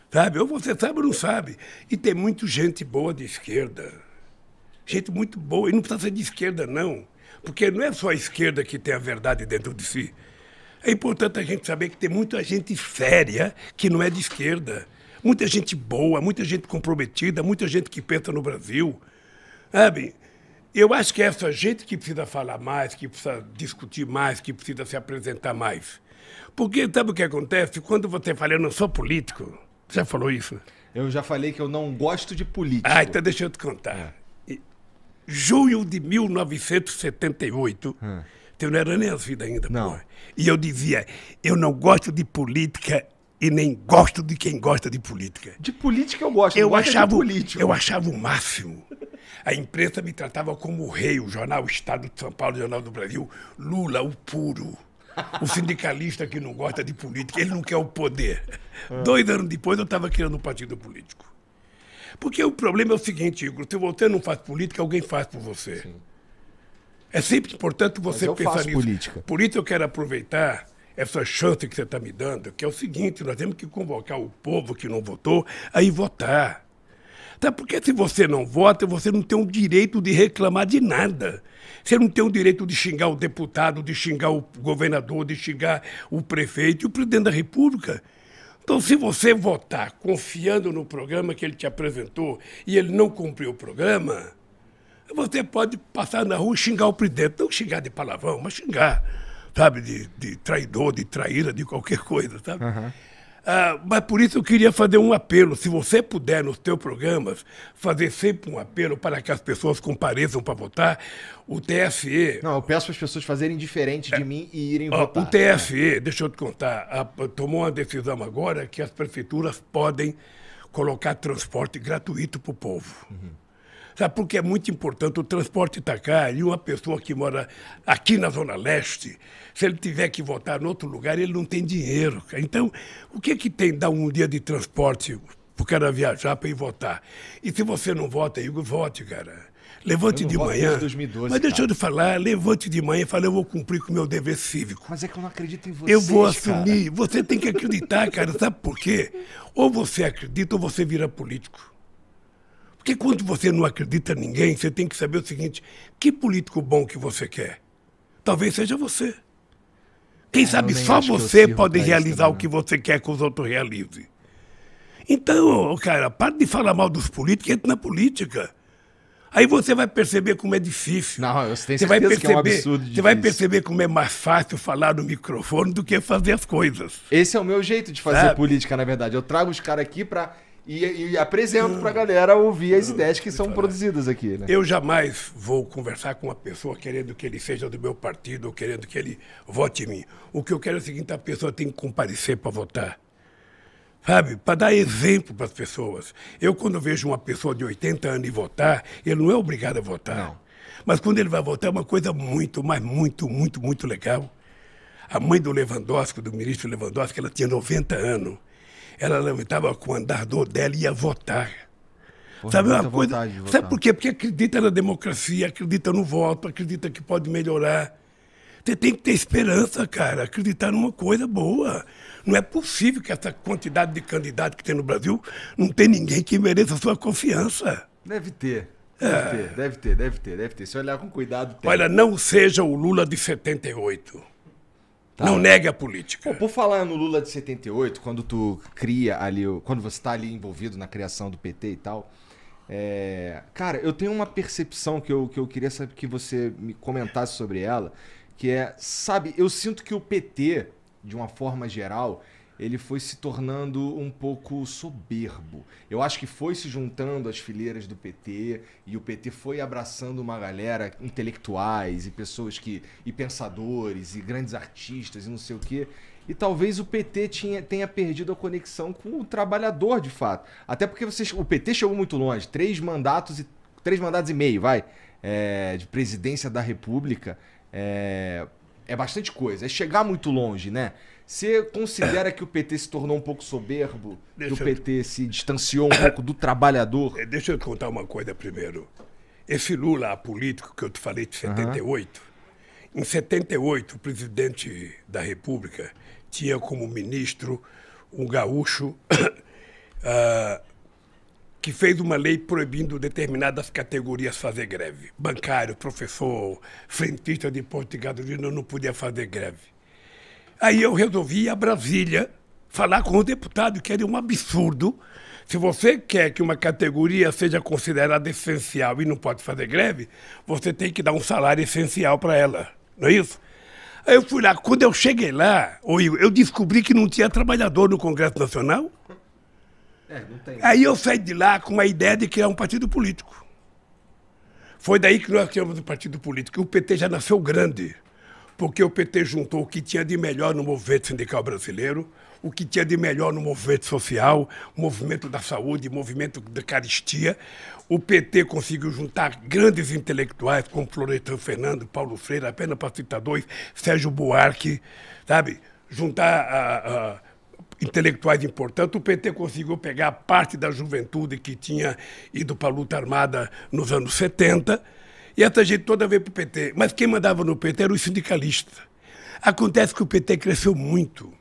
Sabe? Ou você sabe ou não sabe. E tem muita gente boa de esquerda. Gente muito boa. E não precisa ser de esquerda, não. Porque não é só a esquerda que tem a verdade dentro de si. É importante a gente saber que tem muita gente séria que não é de esquerda. Muita gente boa, muita gente comprometida, muita gente que pensa no Brasil. Sabe? Eu acho que é essa gente que precisa falar mais, que precisa discutir mais, que precisa se apresentar mais. Porque sabe o que acontece? Quando você fala, eu não sou político, você já falou isso? Eu já falei que eu não gosto de política. Então deixa eu te contar. Junho de 1978, eu não era nem nascido ainda, porra. E eu dizia, eu não gosto de política e nem gosto de quem gosta de política. De política eu gosto, eu achava o máximo. A imprensa me tratava como o rei, o jornal Estado de São Paulo, o Jornal do Brasil, Lula, o puro. O sindicalista que não gosta de política, ele não quer o poder. 2 anos depois eu estava criando um partido político. Porque o problema é o seguinte, Igor, se você não faz política, alguém faz por você. Sim. É sempre importante você pensar nisso. Política. Por isso eu quero aproveitar essa chance que você está me dando, que é o seguinte, nós temos que convocar o povo que não votou a ir votar. Tá? Porque se você não vota, você não tem o direito de reclamar de nada. Você não tem o direito de xingar o deputado, de xingar o governador, de xingar o prefeito e o presidente da República. Então, se você votar confiando no programa que ele te apresentou e ele não cumpriu o programa, você pode passar na rua e xingar o presidente. Não xingar de palavrão, mas xingar, sabe, de traidor, de traíra, de qualquer coisa, sabe? Uhum. Mas por isso eu queria fazer um apelo. Se você puder, nos teus programas, fazer sempre um apelo para que as pessoas compareçam para votar, o TSE... Não, eu peço para as pessoas fazerem diferente de mim e irem votar. O TSE, deixa eu te contar, tomou uma decisão agora que as prefeituras podem colocar transporte gratuito para o povo. Uhum. Sabe, porque é muito importante, o transporte está caro e uma pessoa que mora aqui na Zona Leste, se ele tiver que votar em outro lugar, ele não tem dinheiro. Então, o que tem dar um dia de transporte para o cara viajar para ir votar? E se você não vota, Igor, vote, cara. Levante de manhã. 2012, mas deixa eu te falar, levante de manhã e fale, eu vou cumprir com o meu dever cívico. Mas é que eu não acredito em vocês, eu vou assumir. Cara. Você tem que acreditar, cara. Sabe por quê? Ou você acredita ou você vira político. Porque quando você não acredita em ninguém, você tem que saber o seguinte, que político bom que você quer? Talvez seja você. Quem sabe só você pode realizar o que você quer que os outros realizem. Então, cara, para de falar mal dos políticos e entra na política. Aí você vai perceber como é difícil. Não, eu tenho certeza que é um absurdo difícil. Você vai perceber como é mais fácil falar no microfone do que fazer as coisas. Esse é o meu jeito de fazer política, na verdade. Eu trago os caras aqui para... E apresento pra galera ouvir as ideias que são produzidas aqui, né? Eu jamais vou conversar com uma pessoa querendo que ele seja do meu partido ou querendo que ele vote em mim. O que eu quero é o seguinte, a pessoa tem que comparecer para votar. Sabe? Para dar exemplo para as pessoas. Eu, quando vejo uma pessoa de 80 anos ir votar, ele não é obrigado a votar. Não. Mas quando ele vai votar, é uma coisa muito, mas muito legal. A mãe do Lewandowski, do ministro Lewandowski, ela tinha 90 anos. Ela levantava com o andador dela e ia votar. Porra, sabe uma coisa? Sabe por quê? Porque acredita na democracia, acredita no voto, acredita que pode melhorar. Você tem que ter esperança, cara, acreditar numa coisa boa. Não é possível que essa quantidade de candidatos que tem no Brasil não tem ninguém que mereça a sua confiança. Deve ter. Deve ter. Se olhar com cuidado... Tem. Olha, não seja o Lula de 78. Tá. Não nega a política. Por falar no Lula de 78, quando tu cria ali, quando você está ali envolvido na criação do PT e tal, cara, eu tenho uma percepção que eu queria saber que você me comentasse sobre ela, que é, sabe, eu sinto que o PT, de uma forma geral, ele foi se tornando um pouco soberbo. Eu acho que foi se juntando às fileiras do PT e o PT foi abraçando uma galera, intelectuais e pessoas e pensadores e grandes artistas e não sei o quê. E talvez o PT tenha perdido a conexão com o trabalhador, de fato. Até porque o PT chegou muito longe. 3 mandatos e meio, de presidência da República. É bastante coisa. É chegar muito longe, né? Você considera que o PT se tornou um pouco soberbo? O PT se distanciou um pouco do trabalhador? Deixa eu te contar uma coisa primeiro. Esse Lula político que eu te falei de 78, em 78 o presidente da República tinha como ministro um gaúcho que fez uma lei proibindo determinadas categorias fazer greve. Bancário, professor, frentista de posto de gasolina não podia fazer greve. Aí eu resolvi ir a Brasília falar com o deputado, que era um absurdo. Se você quer que uma categoria seja considerada essencial e não pode fazer greve, você tem que dar um salário essencial para ela, não é isso? Aí eu fui lá, quando eu cheguei lá, eu descobri que não tinha trabalhador no Congresso Nacional. Não tem. Aí eu saí de lá com a ideia de criar um partido político. Foi daí que nós criamos um partido político. O PT já nasceu grande. porque o PT juntou o que tinha de melhor no movimento sindical brasileiro, o que tinha de melhor no movimento social, movimento da saúde, movimento da caristia. O PT conseguiu juntar grandes intelectuais como Florestan Fernando, Paulo Freire, apenas para citar dois, Sérgio Buarque, sabe? Juntar intelectuais importantes. O PT conseguiu pegar parte da juventude que tinha ido para a luta armada nos anos 70, e essa gente toda veio para o PT. Mas quem mandava no PT eram os sindicalistas. Acontece que o PT cresceu muito.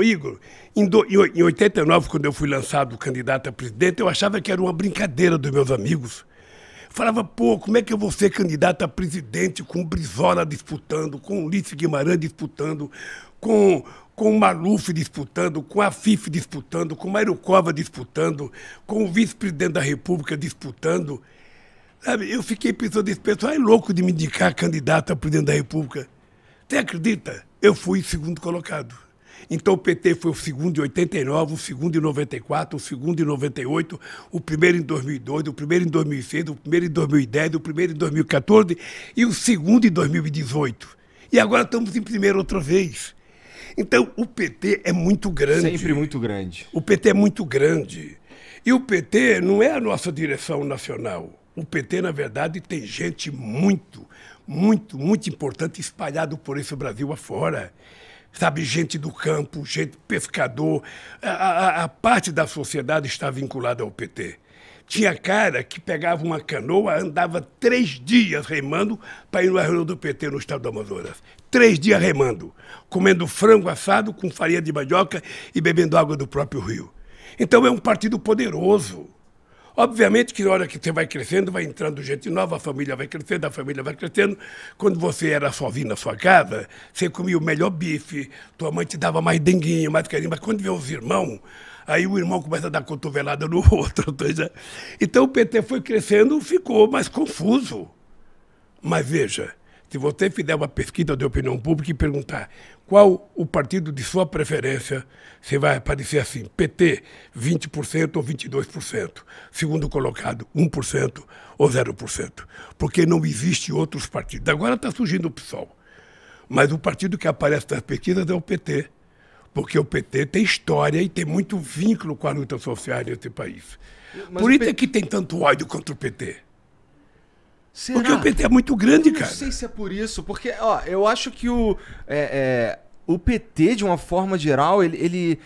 Igor, em 89, quando eu fui lançado candidato a presidente, eu achava que era uma brincadeira dos meus amigos. Falava, pô, como é que eu vou ser candidato a presidente com o Brizola disputando, com o Ulisses Guimarães disputando, com o Maluf disputando, com a Fife disputando, com o Mário Cova disputando, com o vice-presidente da República disputando. Sabe, eu fiquei pensando, esse pessoal é louco de me indicar candidato a presidente da República. Você acredita? Eu fui segundo colocado. Então o PT foi o segundo em 89, o segundo em 94, o segundo em 98, o primeiro em 2002, o primeiro em 2006, o primeiro em 2010, o primeiro em 2014 e o segundo em 2018. E agora estamos em primeiro outra vez. Então o PT é muito grande. Sempre muito grande. O PT é muito grande. E o PT não é a nossa direção nacional. O PT, na verdade, tem gente muito importante espalhado por esse Brasil afora. Sabe, gente do campo, gente pescador. A parte da sociedade está vinculada ao PT. Tinha cara que pegava uma canoa, andava 3 dias remando para ir no reunião do PT no estado do Amazonas. 3 dias remando, comendo frango assado com farinha de mandioca e bebendo água do próprio rio. Então é um partido poderoso. Obviamente que na hora que você vai crescendo, vai entrando gente nova, a família vai crescendo, a família vai crescendo. Quando você era sozinho na sua casa, você comia o melhor bife, tua mãe te dava mais denguinho, mais carinho. Mas quando vê os irmãos, aí o irmão começa a dar cotovelada no outro. Então o PT foi crescendo, ficou mais confuso. Mas veja, se você fizer uma pesquisa de opinião pública e perguntar qual o partido de sua preferência, você vai aparecer assim, PT 20% ou 22%, segundo colocado 1% ou 0%, porque não existe outros partidos. Agora está surgindo o PSOL, mas o partido que aparece nas pesquisas é o PT, porque o PT tem história e tem muito vínculo com a luta social nesse país. Mas por isso é que tem tanto ódio contra o PT. Será? Porque o PT é muito grande, cara. Não sei se é por isso, porque ó, eu acho que o PT, de uma forma geral, ele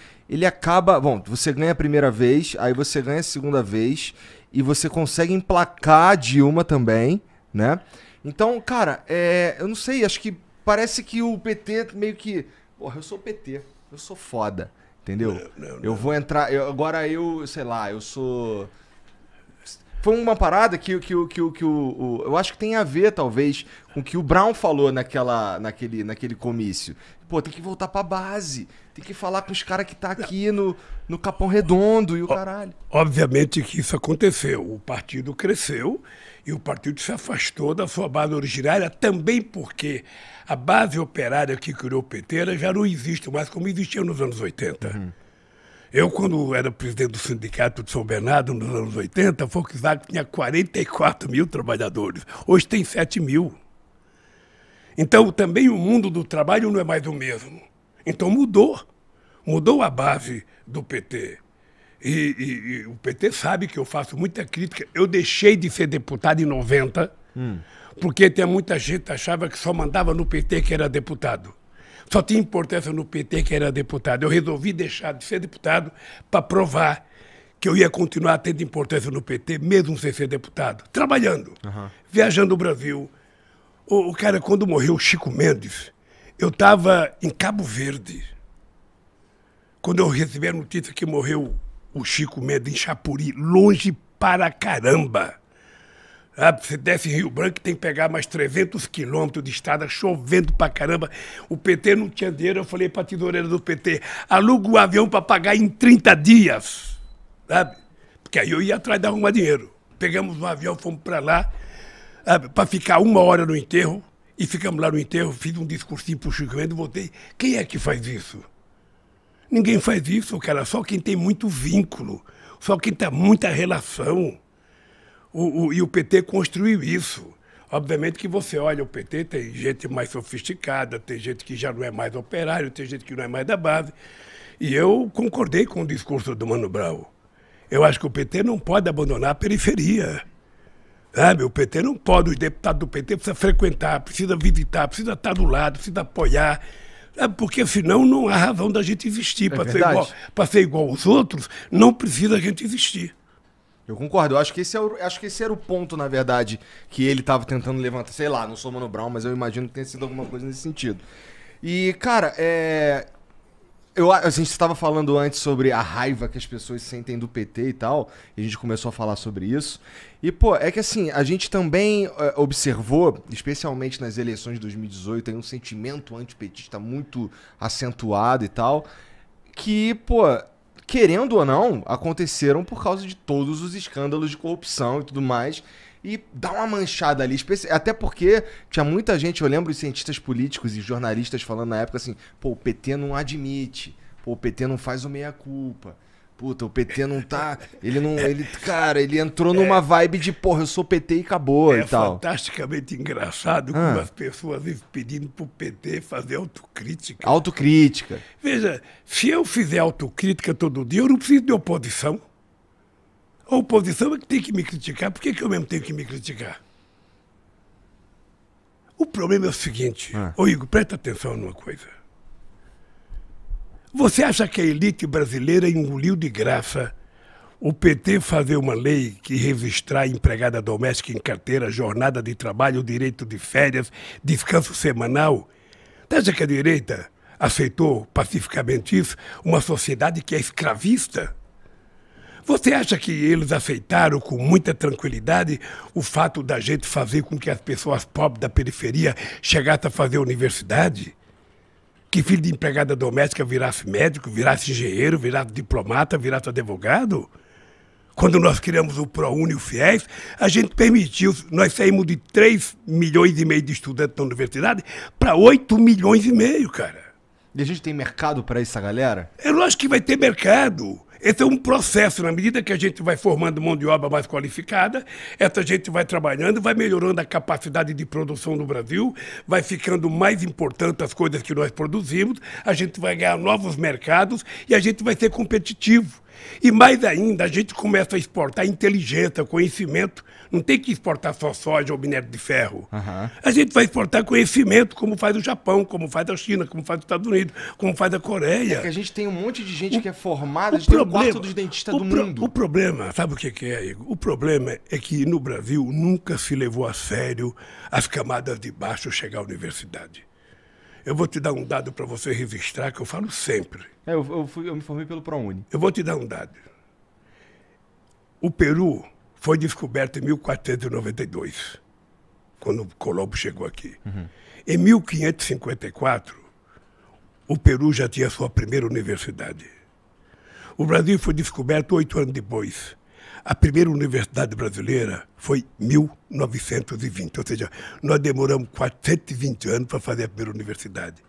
acaba... Bom, você ganha a primeira vez, aí você ganha a segunda vez, e você consegue emplacar a Dilma também, né? Então, cara, eu não sei, acho que parece que o PT meio que... Porra, eu sou o PT, eu sou foda, entendeu? Não. Eu vou entrar... Agora eu, sei lá, eu sou... Foi uma parada que eu acho que tem a ver, talvez, com o que o Brown falou naquele comício. Pô, tem que voltar pra base. Tem que falar com os caras que tá aqui no Capão Redondo e o caralho. Obviamente que isso aconteceu. O partido cresceu e o partido se afastou da sua base originária, também porque a base operária que criou o PT já não existe mais como existia nos anos 80. Uhum. Eu, quando era presidente do Sindicato de São Bernardo, nos anos 80, a Volkswagen tinha 44 mil trabalhadores. Hoje tem 7 mil. Então, também o mundo do trabalho não é mais o mesmo. Então, mudou. Mudou a base do PT. E o PT sabe que eu faço muita crítica. Eu deixei de ser deputado em 90, porque tem muita gente que achava que só mandava no PT que era deputado. Só tinha importância no PT que era deputado. Eu resolvi deixar de ser deputado para provar que eu ia continuar tendo importância no PT, mesmo sem ser deputado. Trabalhando, viajando o Brasil. O cara, quando morreu o Chico Mendes, eu estava em Cabo Verde. Quando eu recebi a notícia que morreu o Chico Mendes em Chapuri, longe para caramba. Você desce em Rio Branco, tem que pegar mais 300 quilômetros de estrada, chovendo pra caramba. O PT não tinha dinheiro, eu falei pra tesoureira do PT, aluga o avião pra pagar em 30 dias, sabe? Porque aí eu ia atrás de arrumar dinheiro. Pegamos um avião, fomos pra lá, pra ficar 1 hora no enterro, e ficamos lá no enterro, fiz um discursinho pro Chico Mendes, voltei. Quem é que faz isso? Ninguém faz isso, cara, só quem tem muito vínculo, só quem tem muita relação. E o PT construiu isso. Obviamente que você olha o PT, tem gente mais sofisticada, tem gente que já não é mais operário, tem gente que não é mais da base. E eu concordei com o discurso do Mano Brown. Eu acho que o PT não pode abandonar a periferia. Sabe? O PT não pode, os deputados do PT precisam frequentar, precisa visitar, precisa estar do lado, precisa apoiar. Sabe? Porque senão não há razão da gente existir. Para ser igual aos outros, não precisa a gente existir. Eu concordo, eu acho que esse era o ponto, na verdade, que ele estava tentando levantar. Sei lá, não sou Mano Brown, mas eu imagino que tenha sido alguma coisa nesse sentido. E, cara, a gente estava falando antes sobre a raiva que as pessoas sentem do PT e tal, e a gente começou a falar sobre isso. E, pô, é que assim, a gente também observou, especialmente nas eleições de 2018, aí um sentimento antipetista muito acentuado e tal, que, pô, querendo ou não, aconteceram por causa de todos os escândalos de corrupção e tudo mais. E dá uma manchada ali, até porque tinha muita gente, eu lembro de cientistas políticos e jornalistas falando na época assim, pô, o PT não admite, pô, o PT não faz o meia-culpa, puta, o PT não tá, ele entrou numa vibe de, porra, eu sou PT e acabou e tal. É fantasticamente engraçado como as pessoas vivem pedindo pro PT fazer autocrítica. Autocrítica. Veja, se eu fizer autocrítica todo dia, eu não preciso de oposição. A oposição é que tem que me criticar. Por que eu mesmo tenho que me criticar? O problema é o seguinte. Ô Igor, presta atenção numa coisa. Você acha que a elite brasileira engoliu de graça o PT fazer uma lei que registrar empregada doméstica em carteira, jornada de trabalho, direito de férias, descanso semanal? Você acha que a direita aceitou pacificamente isso? Uma sociedade que é escravista? Você acha que eles aceitaram com muita tranquilidade o fato da gente fazer com que as pessoas pobres da periferia chegassem a fazer universidade? Que filho de empregada doméstica virasse médico, virasse engenheiro, virasse diplomata, virasse advogado? Quando nós criamos o ProUni e o FIES, a gente permitiu, nós saímos de 3,5 milhões de estudantes na universidade para 8,5 milhões, cara. E a gente tem mercado para essa galera? É lógico que vai ter mercado. Esse é um processo, na medida que a gente vai formando mão de obra mais qualificada, essa gente vai trabalhando, vai melhorando a capacidade de produção no Brasil, vai ficando mais importante as coisas que nós produzimos, a gente vai ganhar novos mercados e a gente vai ser competitivo. E mais ainda, a gente começa a exportar inteligência, conhecimento. Não tem que exportar só soja ou minério de ferro. A gente vai exportar conhecimento, como faz o Japão, como faz a China, como faz os Estados Unidos, como faz a Coreia. É que a gente tem um monte de gente que é formada, a gente tem um quarto dos dentistas do mundo. O problema, sabe o que é, Igor? O problema é que no Brasil nunca se levou a sério as camadas de baixo chegar à universidade. Eu vou te dar um dado para você registrar, que eu falo sempre. Eu me formei pelo ProUni. Eu vou te dar um dado. O Peru foi descoberto em 1492, quando Colombo chegou aqui. Em 1554, o Peru já tinha sua primeira universidade. O Brasil foi descoberto 8 anos depois. A primeira universidade brasileira foi em 1920, ou seja, nós demoramos 420 anos para fazer a primeira universidade.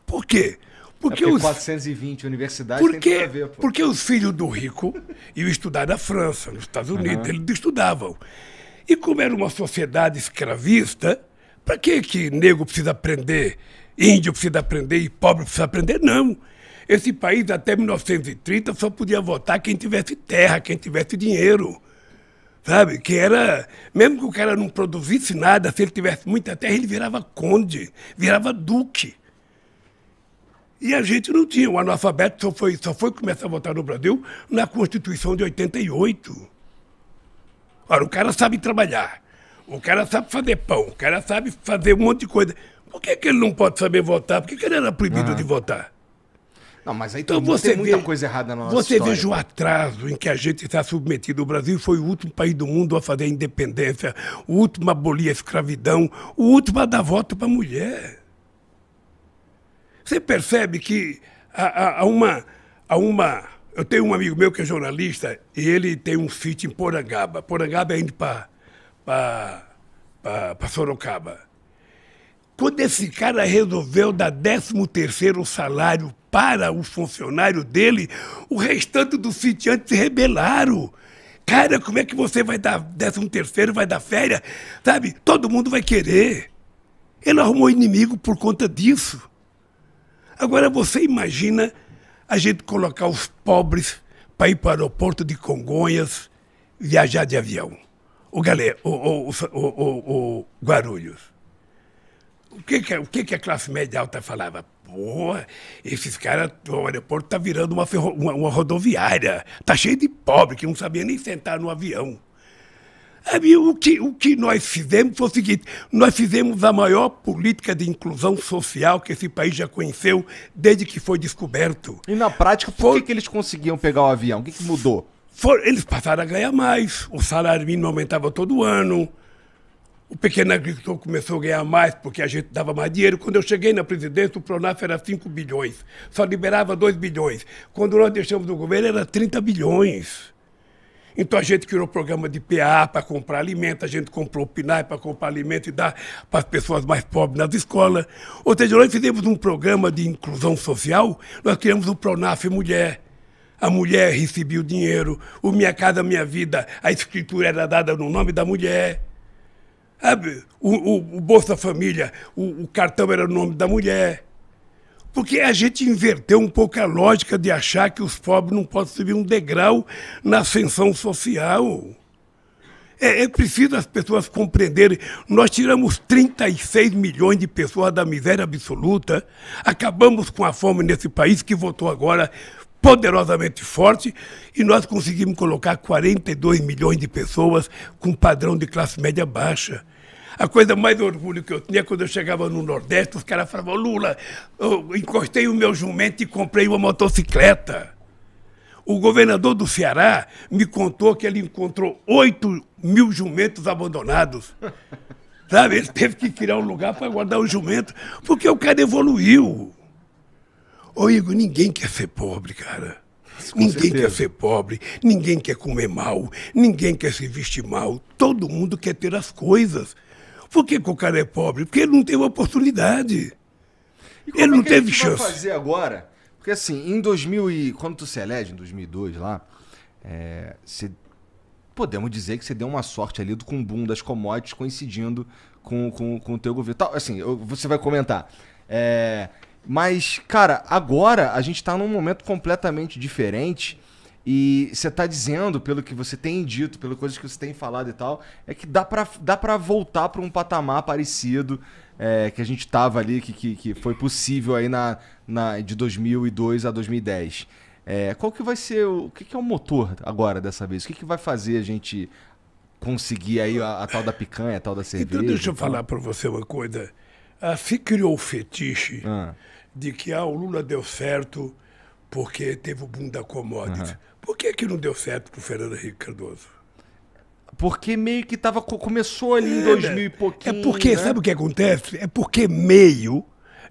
Por quê? Porque 420 universidades tem tudo a ver, pô. Porque os filhos do rico iam estudar na França, nos Estados Unidos, eles estudavam. E como era uma sociedade escravista, para que negro precisa aprender, índio precisa aprender e pobre precisa aprender? Não. Esse país, até 1930, só podia votar quem tivesse terra, quem tivesse dinheiro. Sabe? Que era, mesmo que o cara não produzisse nada, se ele tivesse muita terra, ele virava conde, virava duque. E a gente não tinha. O analfabeto só foi começar a votar no Brasil na Constituição de 88. Ora, o cara sabe trabalhar, o cara sabe fazer pão, o cara sabe fazer um monte de coisa. Por que ele não pode saber votar? Por que ele era proibido de votar? Não, mas aí então tem muita coisa errada na nossa história. Você veja o pô. atraso em que a gente está submetido. O Brasil foi o último país do mundo a fazer a independência, o último a abolir a escravidão, o último a dar voto para a mulher. Você percebe que há uma... Eu tenho um amigo meu que é jornalista e ele tem um sítio em Porangaba. Porangaba é indo para Sorocaba. Quando esse cara resolveu dar 13º salário para o funcionário dele, o restante dos sitiantes se rebelaram. Cara, como é que você vai dar 13º, vai dar férias? Sabe? Todo mundo vai querer. Ele arrumou inimigo por conta disso. Agora você imagina a gente colocar os pobres para ir para o aeroporto de Congonhas viajar de avião. O Guarulhos. O que a classe média alta falava? Pô, esses caras, o aeroporto tá virando uma rodoviária. Tá cheio de pobre que não sabia nem sentar no avião. Aí, o que nós fizemos foi o seguinte: nós fizemos a maior política de inclusão social que esse país já conheceu desde que foi descoberto. E na prática, por que eles conseguiam pegar o avião? O que mudou? Eles passaram a ganhar mais. O salário mínimo aumentava todo ano. O pequeno agricultor começou a ganhar mais porque a gente dava mais dinheiro. Quando eu cheguei na presidência, o Pronaf era 5 bilhões. Só liberava 2 bilhões. Quando nós deixamos o governo, era 30 bilhões. Então a gente criou programa de PA para comprar alimento, a gente comprou o PNAE para comprar alimento e dar para as pessoas mais pobres nas escolas. Ou seja, nós fizemos um programa de inclusão social, nós criamos o Pronaf Mulher. A mulher recebia o dinheiro, o Minha Casa Minha Vida, a escritura era dada no nome da mulher. Sabe? O Bolsa Família, o cartão era no nome da mulher. Porque a gente inverteu um pouco a lógica de achar que os pobres não podem subir um degrau na ascensão social. É preciso as pessoas compreenderem. Nós tiramos 36 milhões de pessoas da miséria absoluta, acabamos com a fome nesse país que votou agora poderosamente forte, e nós conseguimos colocar 42 milhões de pessoas com padrão de classe média baixa. A coisa mais orgulho que eu tinha quando eu chegava no Nordeste, os caras falavam: Lula, eu encostei o meu jumento e comprei uma motocicleta. O governador do Ceará me contou que ele encontrou 8 mil jumentos abandonados. Sabe? Ele teve que criar um lugar para guardar o jumento, porque o cara evoluiu. Ô Igor, ninguém quer ser pobre, cara. Ninguém quer ser pobre, ninguém quer comer mal, ninguém quer se vestir mal. Todo mundo quer ter as coisas. Por que o cara é pobre? Porque ele não teve oportunidade. Ele não teve chance. O que vai fazer agora? Porque assim, quando tu se elege, em 2002 lá, podemos dizer que você deu uma sorte ali com o boom das commodities coincidindo com o teu governo. Assim, você vai comentar. Mas, cara, agora a gente tá num momento completamente diferente e você tá dizendo, pelo que você tem dito, pelas coisas que você tem falado e tal, é que dá pra voltar pra um patamar parecido que a gente tava ali, que foi possível aí de 2002 a 2010. Qual que vai ser, o que é o motor agora dessa vez? O que vai fazer a gente conseguir aí a tal da picanha, a tal da cerveja? Então deixa eu falar pra você uma coisa. Se criou o fetiche de que o Lula deu certo porque teve o boom da commodities. Por que não deu certo pro Fernando Henrique Cardoso? Porque meio que começou ali em 2000 e pouquinho. É porque, sabe o que acontece? É porque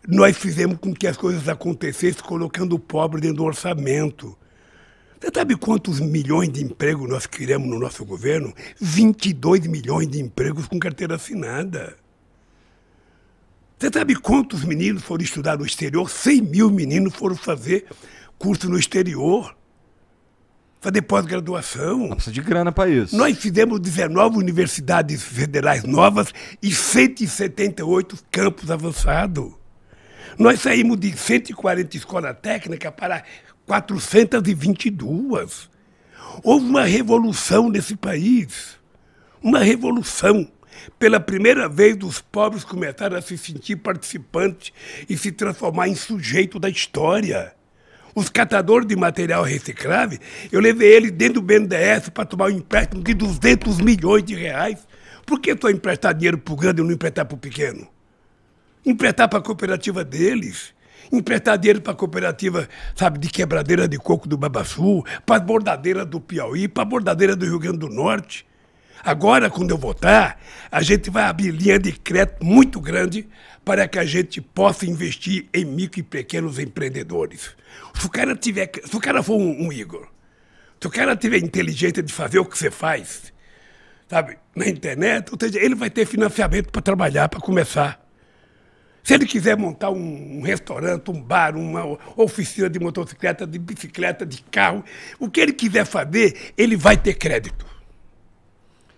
nós fizemos com que as coisas acontecessem colocando o pobre dentro do orçamento. Você sabe quantos milhões de empregos nós criamos no nosso governo? 22 milhões de empregos com carteira assinada. Você sabe quantos meninos foram estudar no exterior? 100 mil meninos foram fazer curso no exterior, fazer pós-graduação. Precisa de grana para isso. Nós fizemos 19 universidades federais novas e 178 campos avançados. Nós saímos de 140 escolas técnicas para 422. Houve uma revolução nesse país. Uma revolução. Pela primeira vez, os pobres começaram a se sentir participantes e se transformar em sujeito da história. Os catadores de material reciclável, eu levei eles dentro do BNDES para tomar um empréstimo de 200 milhões de reais. Por que só emprestar dinheiro para o grande e não emprestar para o pequeno? Emprestar para a cooperativa deles. Emprestar dinheiro para a cooperativa, sabe, de quebradeira de coco do Babaçu, para as bordadeiras do Piauí, para a bordadeira do Rio Grande do Norte. Agora, quando eu votar, a gente vai abrir linha de crédito muito grande para que a gente possa investir em micro e pequenos empreendedores. Se o cara for um Igor, se o cara tiver inteligência de fazer o que você faz, sabe, na internet, ou seja, ele vai ter financiamento para trabalhar, para começar. Se ele quiser montar um restaurante, um bar, uma oficina de motocicleta, de bicicleta, de carro, o que ele quiser fazer, ele vai ter crédito.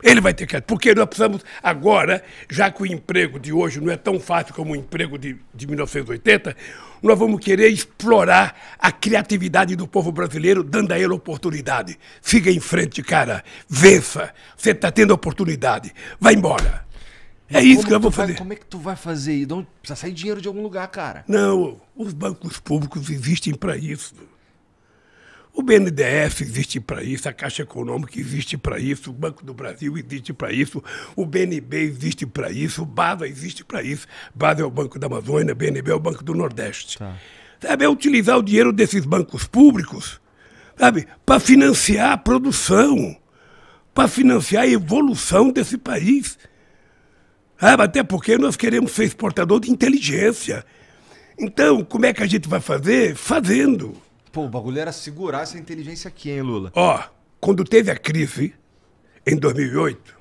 Ele vai ter crédito. Porque nós precisamos agora, já que o emprego de hoje não é tão fácil como o emprego de 1980, nós vamos querer explorar a criatividade do povo brasileiro, dando a ele oportunidade. Siga em frente, cara. Vença. Você está tendo oportunidade. Vai embora. É isso que eu vou fazer. Como é que tu vai fazer isso? Precisa sair dinheiro de algum lugar, cara. Não, os bancos públicos existem para isso. O BNDES existe para isso, a Caixa Econômica existe para isso, o Banco do Brasil existe para isso, o BNB existe para isso, o BASA existe para isso. BASA é o Banco da Amazônia, o BNB é o Banco do Nordeste. Tá. Sabe, é utilizar o dinheiro desses bancos públicos, sabe, para financiar a produção, para financiar a evolução desse país. Sabe, até porque nós queremos ser exportador de inteligência. Então, como é que a gente vai fazer? Fazendo. Pô, o bagulho era segurar essa inteligência aqui, hein, Lula? Ó, quando teve a crise, em 2008,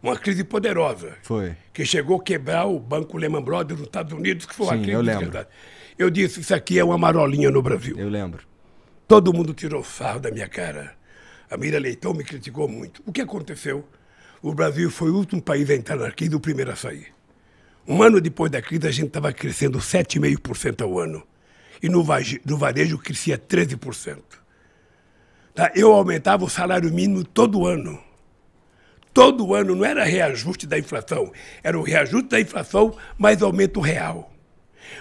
uma crise poderosa. Foi. Que chegou a quebrar o Banco Lehman Brothers nos Estados Unidos, que foi uma crise eu de lembro. verdade. Eu disse, isso aqui é uma marolinha no Brasil. Eu lembro. Todo mundo tirou sarro da minha cara. A Mira Leitão me criticou muito. O que aconteceu? O Brasil foi o último país a entrar na crise e o primeiro a sair. Um ano depois da crise, a gente estava crescendo 7,5% ao ano. E no varejo crescia 13%. Tá? Eu aumentava o salário mínimo todo ano. Todo ano, não era reajuste da inflação. Era o reajuste da inflação mais aumento real.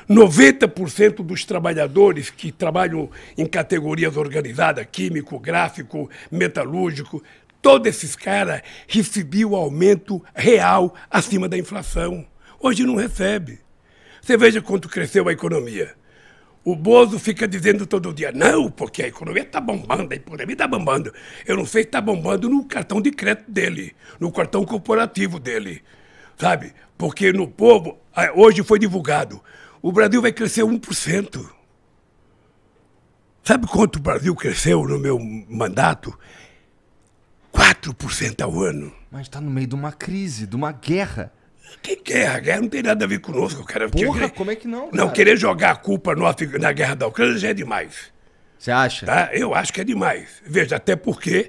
90% dos trabalhadores que trabalham em categorias organizadas, químico, gráfico, metalúrgico, todos esses caras recebiam aumento real acima da inflação. Hoje não recebe. Você veja quanto cresceu a economia. O Bozo fica dizendo todo dia, não, porque a economia está bombando, a economia está bombando. Eu não sei se está bombando no cartão de crédito dele, no cartão corporativo dele, sabe? Porque no povo, hoje foi divulgado, o Brasil vai crescer 1%. Sabe quanto o Brasil cresceu no meu mandato? 4% ao ano. Mas está no meio de uma crise, de uma guerra. Que guerra? A guerra não tem nada a ver conosco, cara. Porra, como é que não, cara? Não, querer jogar a culpa nossa na guerra da Ucrânia já é demais. Você acha? Tá? Eu acho que é demais. Veja, até porque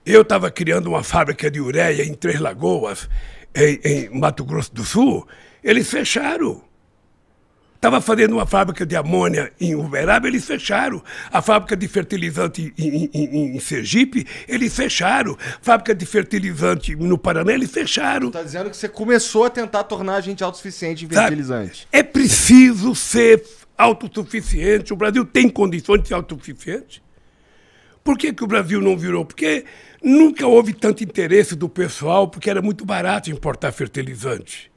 eu estava criando uma fábrica de ureia em Três Lagoas, em Mato Grosso do Sul, eles fecharam. Estava fazendo uma fábrica de amônia em Uberaba, eles fecharam. A fábrica de fertilizante em Sergipe, eles fecharam. Fábrica de fertilizante no Paraná, eles fecharam. Tá dizendo que você começou a tentar tornar a gente autossuficiente em fertilizante. É preciso ser autossuficiente. O Brasil tem condições de ser autossuficiente. Por que o Brasil não virou? Porque nunca houve tanto interesse do pessoal, porque era muito barato importar fertilizante.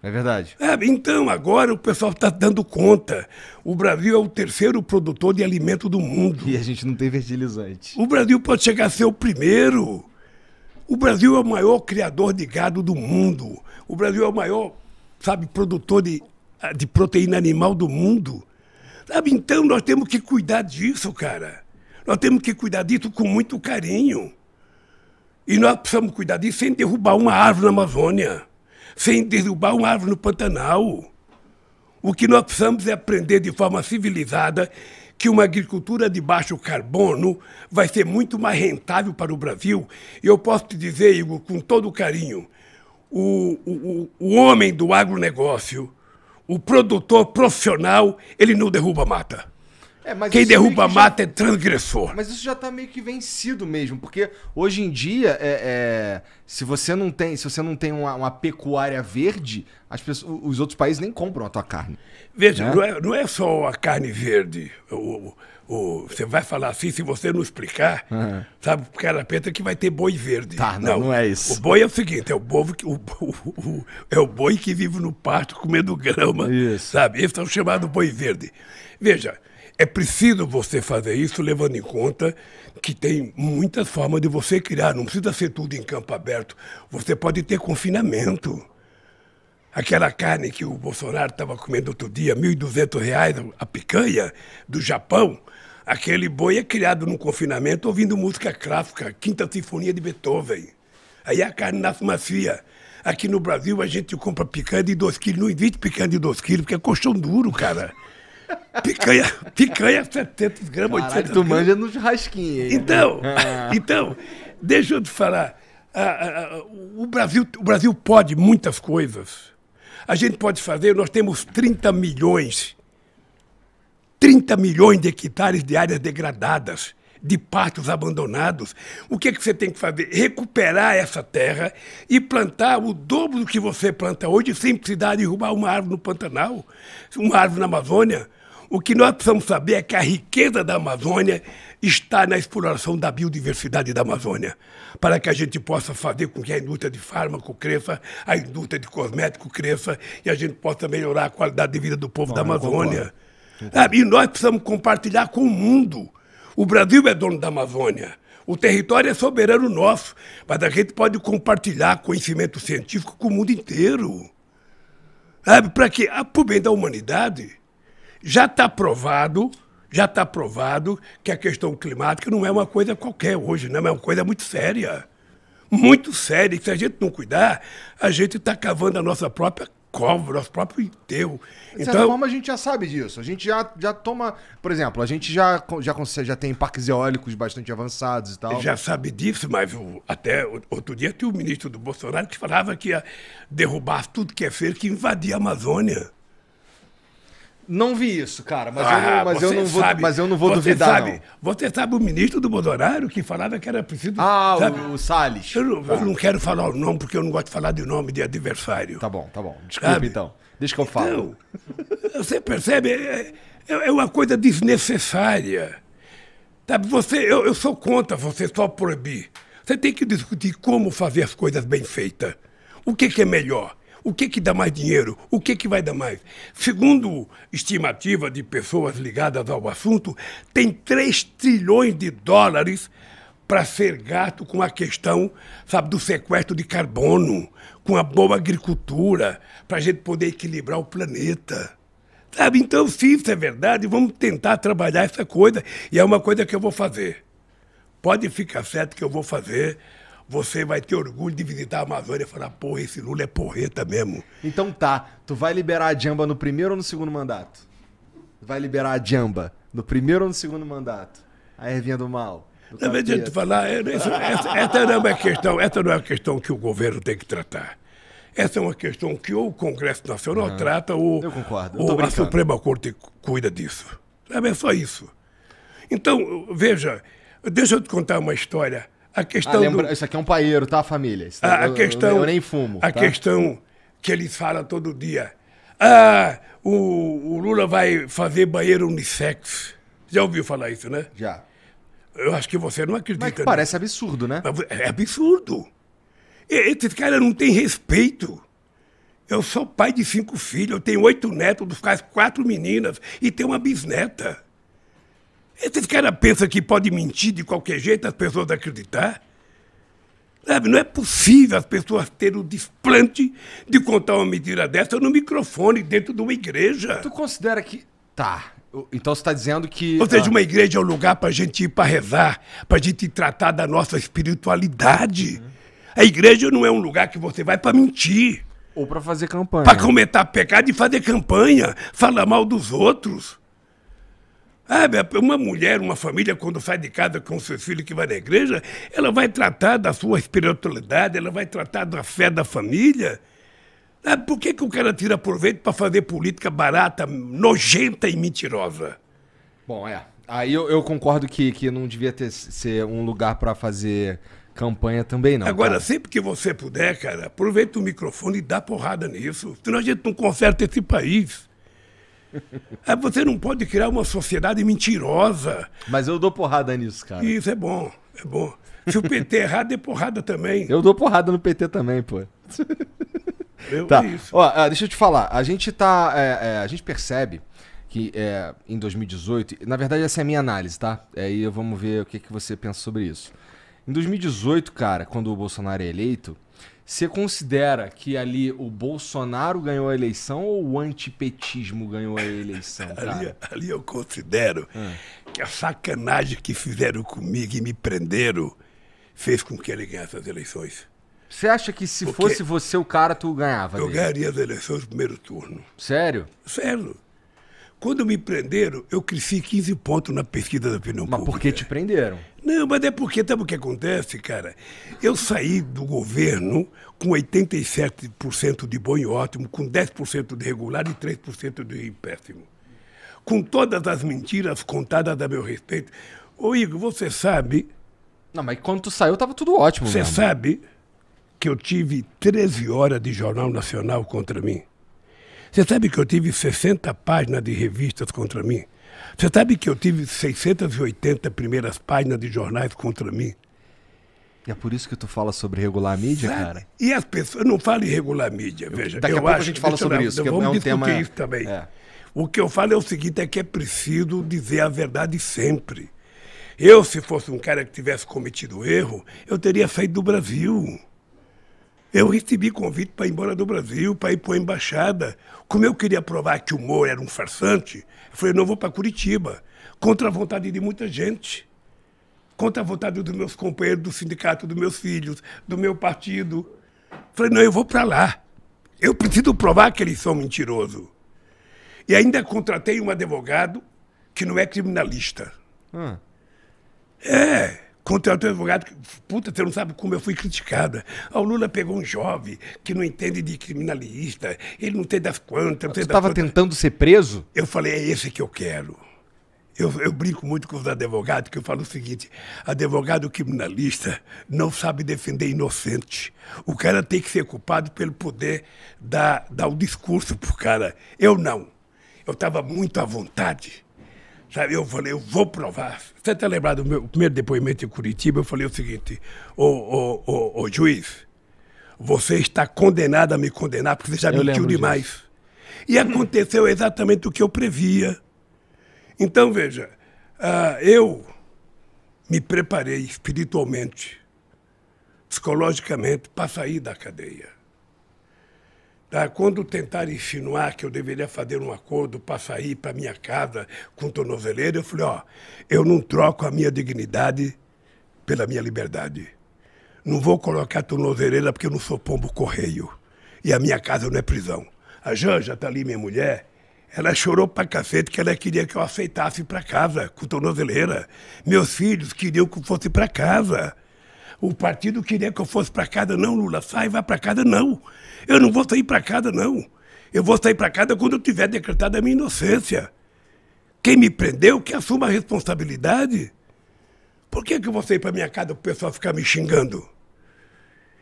É verdade. Então, agora o pessoal está dando conta. O Brasil é o terceiro produtor de alimento do mundo. E a gente não tem fertilizante. O Brasil pode chegar a ser o primeiro. O Brasil é o maior criador de gado do mundo. O Brasil é o maior, produtor de proteína animal do mundo. Então, nós temos que cuidar disso, cara. Nós temos que cuidar disso com muito carinho. E nós precisamos cuidar disso sem derrubar uma árvore na Amazônia. Sem derrubar uma árvore no Pantanal. O que nós precisamos é aprender de forma civilizada que uma agricultura de baixo carbono vai ser muito mais rentável para o Brasil. E eu posso te dizer, Igor, com todo carinho, o homem do agronegócio, o produtor profissional, ele não derruba mata. Quem derruba mata é transgressor. Mas isso já está meio que vencido mesmo, porque hoje em dia, se você não tem uma pecuária verde, os outros países nem compram a tua carne. Veja, não é só a carne verde. Você vai falar assim, se você não explicar, sabe, o cara pensa que vai ter boi verde. Tá, não é isso. O boi é o seguinte, é o boi que vive no pasto comendo grama, isso. Sabe? Esse é o chamado boi verde. Veja, é preciso você fazer isso levando em conta que tem muitas formas de você criar. Não precisa ser tudo em campo aberto. Você pode ter confinamento. Aquela carne que o Bolsonaro estava comendo outro dia, R$ 1.200 a picanha do Japão, aquele boi é criado num confinamento ouvindo música clássica, Quinta Sinfonia de Beethoven. Aí a carne nasce macia. Aqui no Brasil a gente compra picanha de 2 quilos. Não existe picanha de 2 quilos, porque é colchão duro, cara. Picanha 700 gramas, 800 tu gramas. manja no churrasquinho. Hein? Então, deixa eu te falar. O Brasil pode muitas coisas. A gente pode fazer, nós temos 30 milhões de hectares de áreas degradadas, de pastos abandonados. O que você tem que fazer? Recuperar essa terra e plantar o dobro do que você planta hoje sem precisar derrubar uma árvore no Pantanal, uma árvore na Amazônia. O que nós precisamos saber é que a riqueza da Amazônia está na exploração da biodiversidade da Amazônia, para que a gente possa fazer com que a indústria de fármaco cresça, a indústria de cosmético cresça e a gente possa melhorar a qualidade de vida do povo da Amazônia. E nós precisamos compartilhar com o mundo. O Brasil é dono da Amazônia. O território é soberano nosso, mas a gente pode compartilhar conhecimento científico com o mundo inteiro. Para quê? Para o bem da humanidade. Já está provado que a questão climática não é uma coisa qualquer hoje, não é uma coisa muito séria. Muito séria. E se a gente não cuidar, a gente está cavando a nossa própria cova, nosso próprio enterro. De certa forma, a gente já sabe disso. A gente já toma... Por exemplo, a gente já tem parques eólicos bastante avançados e tal. Já sabe disso, mas até outro dia tinha o ministro do Bolsonaro que falava que ia derrubar tudo que é feio, que invadia a Amazônia. Não vi isso, cara, mas eu não vou duvidar, não. Você sabe o ministro do Bolsonaro que falava que era preciso... o Salles. Eu não quero falar o nome, porque eu não gosto de falar de nome de adversário. Tá bom. Desculpa, então. Deixa que eu falo. Então, você percebe? É uma coisa desnecessária. Sabe, eu sou contra você só proibir. Você tem que discutir como fazer as coisas bem feitas. O que é melhor? O que dá mais dinheiro? O que vai dar mais? Segundo estimativa de pessoas ligadas ao assunto, tem 3 trilhões de dólares para ser gasto com a questão, sabe, do sequestro de carbono, com a boa agricultura, para a gente poder equilibrar o planeta. Sabe? Então, se isso é verdade, vamos tentar trabalhar essa coisa. E é uma coisa que eu vou fazer. Pode ficar certo que eu vou fazer. Você vai ter orgulho de visitar a Amazônia e falar, porra, esse Lula é porreta mesmo. Então tá, tu vai liberar a Jamba no primeiro ou no segundo mandato? Vai liberar a Jamba no primeiro ou no segundo mandato? A ervinha do mal. Na verdade, de falar, essa não é uma questão que o governo tem que tratar. Essa é uma questão que ou o Congresso Nacional trata ou a Suprema Corte cuida disso. Sabe, é só isso. Então, veja, deixa eu te contar uma história. A questão Isso aqui é um paeiro, tá, família? Eu nem fumo. A questão que eles falam todo dia. O Lula vai fazer banheiro unissex. Já ouviu falar isso, né? Já. Eu acho que você não acredita. Mas parece absurdo, né? É absurdo. Esse cara não tem respeito. Eu sou pai de 5 filhos, eu tenho 8 netos, dos quais 4 meninas, e tenho uma bisneta. Esses caras pensam que pode mentir de qualquer jeito, as pessoas acreditar. Sabe, não é possível as pessoas terem o desplante de contar uma mentira dessa no microfone dentro de uma igreja. Tu considera que... Tá, então você está dizendo que... Ou seja, uma igreja é um lugar para a gente ir para rezar, para a gente tratar da nossa espiritualidade. A igreja não é um lugar que você vai para mentir. Ou para fazer campanha. Para cometer pecado e fazer campanha, falar mal dos outros. Uma mulher, uma família, quando sai de casa com seus filhos que vai na igreja, ela vai tratar da sua espiritualidade, ela vai tratar da fé da família. Por que o cara tira proveito para fazer política barata, nojenta e mentirosa? Bom, aí eu concordo que não devia ser um lugar para fazer campanha também, não. Agora, sempre que você puder, cara, aproveita o microfone e dá porrada nisso. Senão a gente não conserta esse país. Você não pode criar uma sociedade mentirosa. Mas eu dou porrada nisso, cara. Isso é bom, é bom. Se o PT errar, dê porrada também. Eu dou porrada no PT também, pô. Tá. Isso. Deixa eu te falar. A gente percebe que em 2018... Na verdade, essa é a minha análise, tá? Aí vamos ver o que você pensa sobre isso. Em 2018, cara, quando o Bolsonaro é eleito... Você considera que ali o Bolsonaro ganhou a eleição ou o antipetismo ganhou a eleição, cara? Ali eu considero que a sacanagem que fizeram comigo e me prenderam fez com que ele ganhasse as eleições. Você acha que se fosse você o cara, tu ganhava? Eu dele? ganharia as eleições no primeiro turno. Sério? Sério. Quando me prenderam, eu cresci 15 pontos na pesquisa da opinião pública. Mas por que te prenderam? Não, mas é porque, sabe o que acontece, cara? Eu saí do governo com 87% de bom e ótimo, com 10% de regular e 3% de péssimo. Com todas as mentiras contadas a meu respeito. Ô Igor, você sabe... Não, mas quando tu saiu, tava tudo ótimo. Você mesmo. sabe que eu tive 13 horas de Jornal Nacional contra mim? Você sabe que eu tive 60 páginas de revistas contra mim? Você sabe que eu tive 680 primeiras páginas de jornais contra mim? E é por isso que tu fala sobre regular a mídia, Sabe? cara? E as pessoas... Eu não falo em regular a mídia, veja. Daqui a pouco a gente fala sobre isso, que vamos é um discutir tema... isso também. É. O que eu falo é o seguinte, é que é preciso dizer a verdade sempre. Eu, se fosse um cara que tivesse cometido erro, eu teria saído do Brasil. Eu recebi convite para ir embora do Brasil, para ir para a embaixada. Como eu queria provar que o Moro era um farsante, eu falei, não vou para Curitiba. Contra a vontade de muita gente. Contra a vontade dos meus companheiros do sindicato, dos meus filhos, do meu partido. Eu falei, não, eu vou para lá. Eu preciso provar que eles são mentirosos. E ainda contratei um advogado que não é criminalista. Contratei um advogado que... Puta, você não sabe como eu fui criticada. O Lula pegou um jovem que não entende de criminalista, ele não tem das quantas... Tu estava tentando ser preso? Eu falei, é esse que eu quero. Eu brinco muito com os advogados, que eu falo o seguinte, advogado criminalista não sabe defender inocente. O cara tem que ser culpado pelo poder dar o discurso pro cara. Eu não. Eu estava muito à vontade. Sabe, eu falei, eu vou provar. Você está lembrado do meu primeiro depoimento em Curitiba? Eu falei o seguinte, ô juiz, você está condenado a me condenar porque você já mentiu demais. E aconteceu exatamente o que eu previa. Então, veja, eu me preparei espiritualmente, psicologicamente, para sair da cadeia. Quando tentaram insinuar que eu deveria fazer um acordo para sair para minha casa com tornozeleira, eu falei, eu não troco a minha dignidade pela minha liberdade. Não vou colocar tornozeleira porque eu não sou pombo correio. E a minha casa não é prisão. A Janja está ali, minha mulher, ela chorou pra cacete que ela queria que eu aceitasse para casa com tornozeleira. Meus filhos queriam que eu fosse para casa. O partido queria que eu fosse para casa. Não, Lula, sai, vai para casa, não. Eu não vou sair para casa, não. Eu vou sair para casa quando eu tiver decretado a minha inocência. Quem me prendeu, que assuma a responsabilidade. Por que eu vou sair para minha casa para o pessoal ficar me xingando?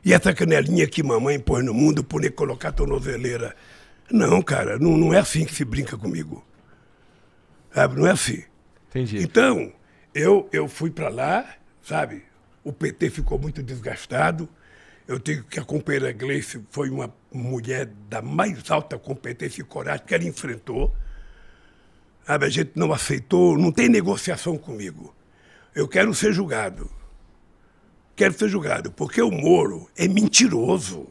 E essa canelinha que mamãe pôs no mundo por nem colocar tornozeleira? Não, cara, não é assim que se brinca comigo. Sabe, não é assim. Entendi. Então, eu fui para lá, sabe? O PT ficou muito desgastado. Eu digo que a companheira Gleice foi uma mulher da mais alta competência e coragem que ela enfrentou. A gente não aceitou, não tem negociação comigo. Eu quero ser julgado. Quero ser julgado, porque o Moro é mentiroso.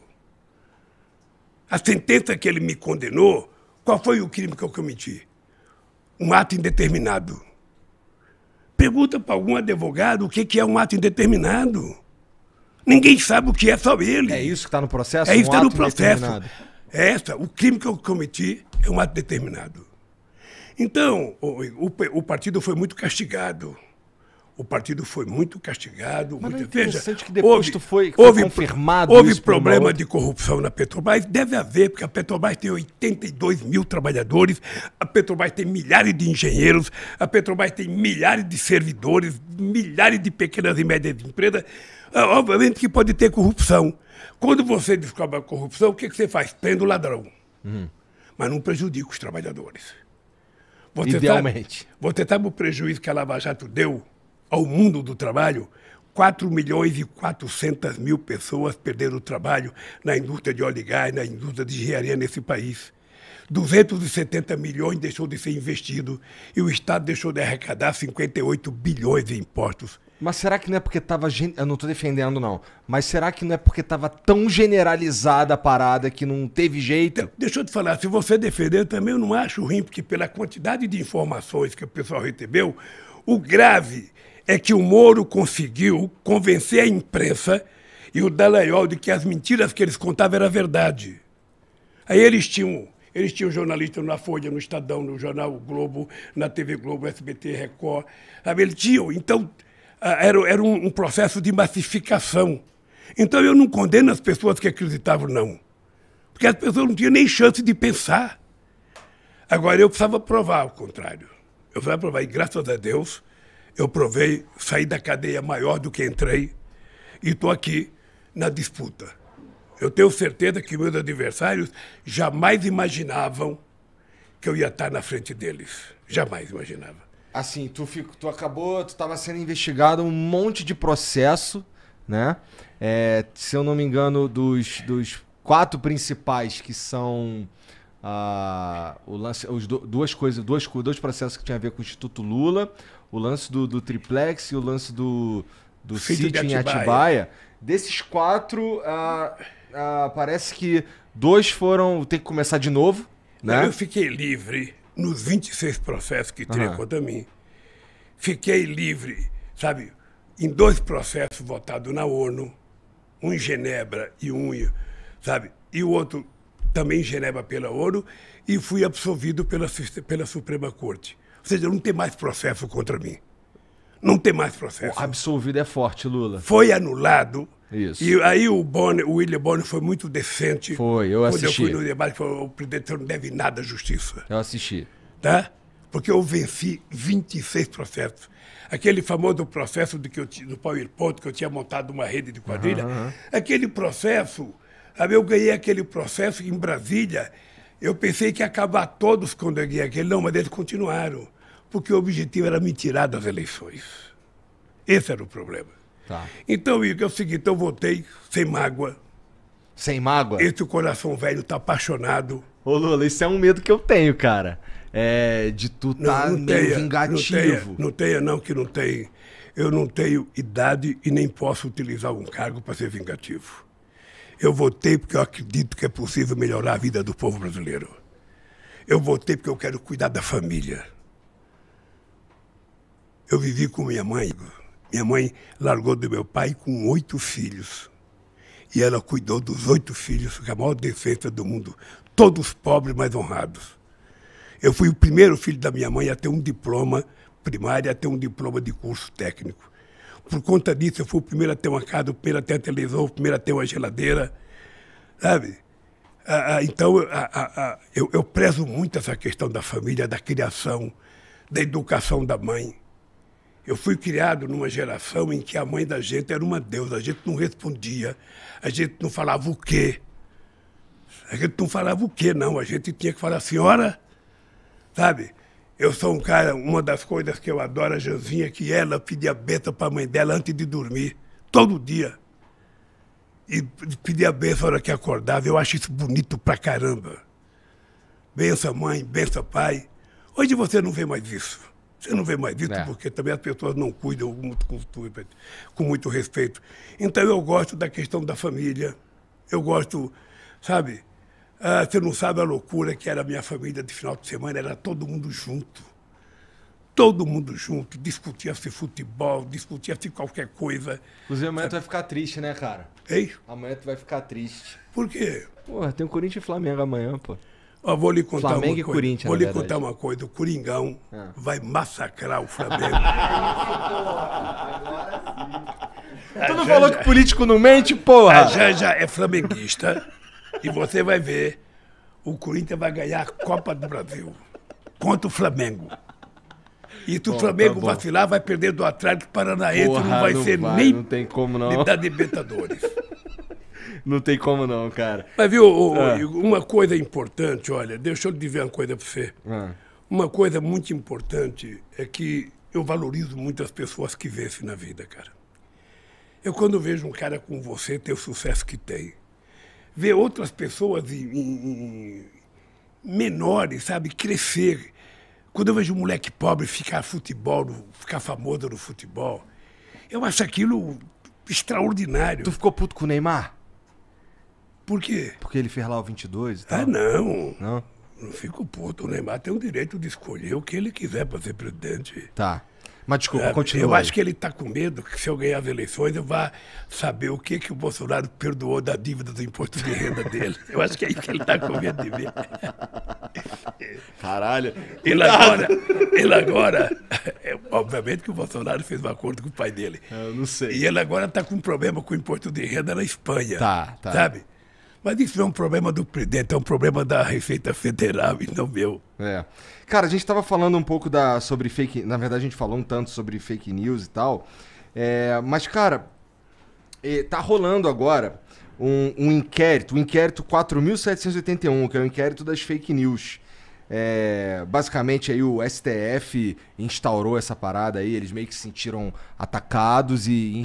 A sentença que ele me condenou, qual foi o crime que eu cometi? Um ato indeterminado. Pergunta para algum advogado o que é um ato indeterminado. Ninguém sabe o que é, só ele. É isso que está no processo? É isso que está ato no processo. indeterminado. O crime que eu cometi é um ato determinado. Então, o partido foi muito castigado. O partido foi muito castigado. Mas muito... é interessante que depois foi confirmado houve isso problema de corrupção na Petrobras. Deve haver, porque a Petrobras tem 82 mil trabalhadores, a Petrobras tem milhares de engenheiros, a Petrobras tem milhares de servidores, milhares de pequenas e médias empresas. Obviamente que pode ter corrupção. Quando você descobre a corrupção, o que você faz? Prende o ladrão. Mas não prejudica os trabalhadores. Idealmente. Você sabe o prejuízo que a Lava Jato deu ao mundo do trabalho? 4.400.000 pessoas perderam o trabalho na indústria de óleo e gás, na indústria de engenharia nesse país. 270 milhões deixou de ser investido e o Estado deixou de arrecadar 58 bilhões em impostos. Mas será que não é porque estava... Eu não estou defendendo, não. Mas será que não é porque estava tão generalizada a parada que não teve jeito? Então, deixa eu te falar, se você defender também, eu não acho ruim, porque pela quantidade de informações que o pessoal recebeu, o grave é que o Moro conseguiu convencer a imprensa E o Dallagnol de que as mentiras que eles contavam era verdade. Aí eles tinham jornalistas na Folha, no Estadão, no Jornal Globo, na TV Globo, SBT, Record. Sabe? Eles tinham. Então, era um processo de massificação. Então, eu não condeno as pessoas que acreditavam, não. Porque as pessoas não tinham nem chance de pensar. Agora, eu precisava provar o contrário. Eu precisava provar. E, graças a Deus, eu provei, saí da cadeia maior do que entrei e estou aqui na disputa. Eu tenho certeza que meus adversários jamais imaginavam que eu ia estar na frente deles. Jamais imaginava. Assim, tu estava sendo investigado um monte de processo, né? Se eu não me engano, dos 4 principais que são o lance, dois processos que tinham a ver com o Instituto Lula, o lance do triplex e o lance do sítio em Atibaia. Desses 4, parece que 2 foram... Tem que começar de novo, né? Eu fiquei livre nos 26 processos que tinha contra mim. Fiquei livre, sabe, em 2 processos votados na ONU, um em Genebra e sabe, e o outro também em Genebra pela ONU, e fui absolvido pela Suprema Corte. Ou seja, não tem mais processo contra mim. Não tem mais processo. O absolvido é forte, Lula. Foi anulado. Isso. E aí o William Bonner foi muito decente. Foi, eu assisti. Quando eu fui no debate, falou: o presidente não deve nada à justiça. Eu assisti. Tá? Porque eu venci 26 processos. Aquele famoso processo do PowerPoint, que eu tinha montado uma rede de quadrilha. Aquele processo, eu ganhei aquele processo em Brasília. Eu pensei que ia acabar todos quando eu ganhei aquele. Não, mas eles continuaram. Porque o objetivo era me tirar das eleições. Esse era o problema. Tá. Então, Igor, é o seguinte, eu votei sem mágoa. Sem mágoa? Esse coração velho tá apaixonado. Ô, Lula, isso é um medo que eu tenho, cara. De tu tá meio vingativo. Não tenha, que não tem. Eu não tenho idade e nem posso utilizar um cargo para ser vingativo. Eu votei porque eu acredito que é possível melhorar a vida do povo brasileiro. Eu votei porque eu quero cuidar da família. Eu vivi com minha mãe. Minha mãe largou do meu pai com 8 filhos. E ela cuidou dos 8 filhos, que é a maior defesa do mundo. Todos pobres, mas honrados. Eu fui o primeiro filho da minha mãe a ter um diploma primário, a ter um diploma de curso técnico. Por conta disso, eu fui o primeiro a ter uma casa, o primeiro a ter a televisão, o primeiro a ter uma geladeira. Sabe? Então, eu prezo muito essa questão da família, da criação, da educação da mãe. Eu fui criado numa geração em que a mãe da gente era uma deusa. A gente não respondia, a gente não falava o quê. A gente não falava o quê, não. A gente tinha que falar, senhora, sabe? Eu sou um cara, uma das coisas que eu adoro, a Janzinha, que ela pedia bênção para a mãe dela antes de dormir, todo dia. E pedia bênção na hora que acordava. Eu acho isso bonito pra caramba. Benção mãe, benção pai. Hoje você não vê mais isso. Você não vê mais isso porque também as pessoas não cuidam com muito respeito. Então eu gosto da questão da família. Eu gosto, sabe? Você não sabe a loucura que era a minha família de final de semana. Era todo mundo junto. Todo mundo junto. Discutia-se futebol, discutia-se qualquer coisa. Inclusive amanhã tu vai ficar triste, né, cara? Ei? Amanhã tu vai ficar triste. Por quê? Porra, tem o Corinthians e Flamengo amanhã, pô. Ó, vou lhe contar Flamengo uma e coisa. Corinthians, Vou lhe contar uma coisa. O Coringão vai massacrar o Flamengo. Tu não falou que político não mente, porra? A Janja é flamenguista e você vai ver, o Corinthians vai ganhar a Copa do Brasil contra o Flamengo. E se o Flamengo vacilar, vai perder do Atlético Paranaense, não vai ser nem não tem como não. da Libertadores. Não tem como não, cara. Mas viu, uma coisa importante, olha, deixa eu dizer uma coisa pra você. Uma coisa muito importante é que eu valorizo muito as pessoas que vencem na vida, cara. Eu quando vejo um cara como você ter o sucesso que tem, ver outras pessoas menores, sabe, crescer. Quando eu vejo um moleque pobre ficar famoso no futebol, eu acho aquilo extraordinário. Tu ficou puto com o Neymar? Por quê? Porque ele fez lá o 22 e tal? Não. Não fico puto. O Neymar tem o direito de escolher o que ele quiser para ser presidente. Tá. Mas desculpa, continua. Eu acho que ele está com medo que se eu ganhar as eleições eu vá saber o que o Bolsonaro perdoou da dívida do imposto de renda dele. Eu acho que é isso que ele está com medo de ver. Caralho. Ele agora obviamente que o Bolsonaro fez um acordo com o pai dele. Eu não sei. E ele agora está com um problema com o imposto de renda na Espanha. Tá. Sabe? Mas isso não é um problema do presidente, é um problema da Receita Federal e não meu. Cara, a gente tava falando um pouco sobre fake... Na verdade, a gente falou um tanto sobre fake news e tal. Mas, cara, tá rolando agora um inquérito, o inquérito 4.781, que é o inquérito das fake news. Basicamente, aí o STF instaurou essa parada aí, eles meio que se sentiram atacados e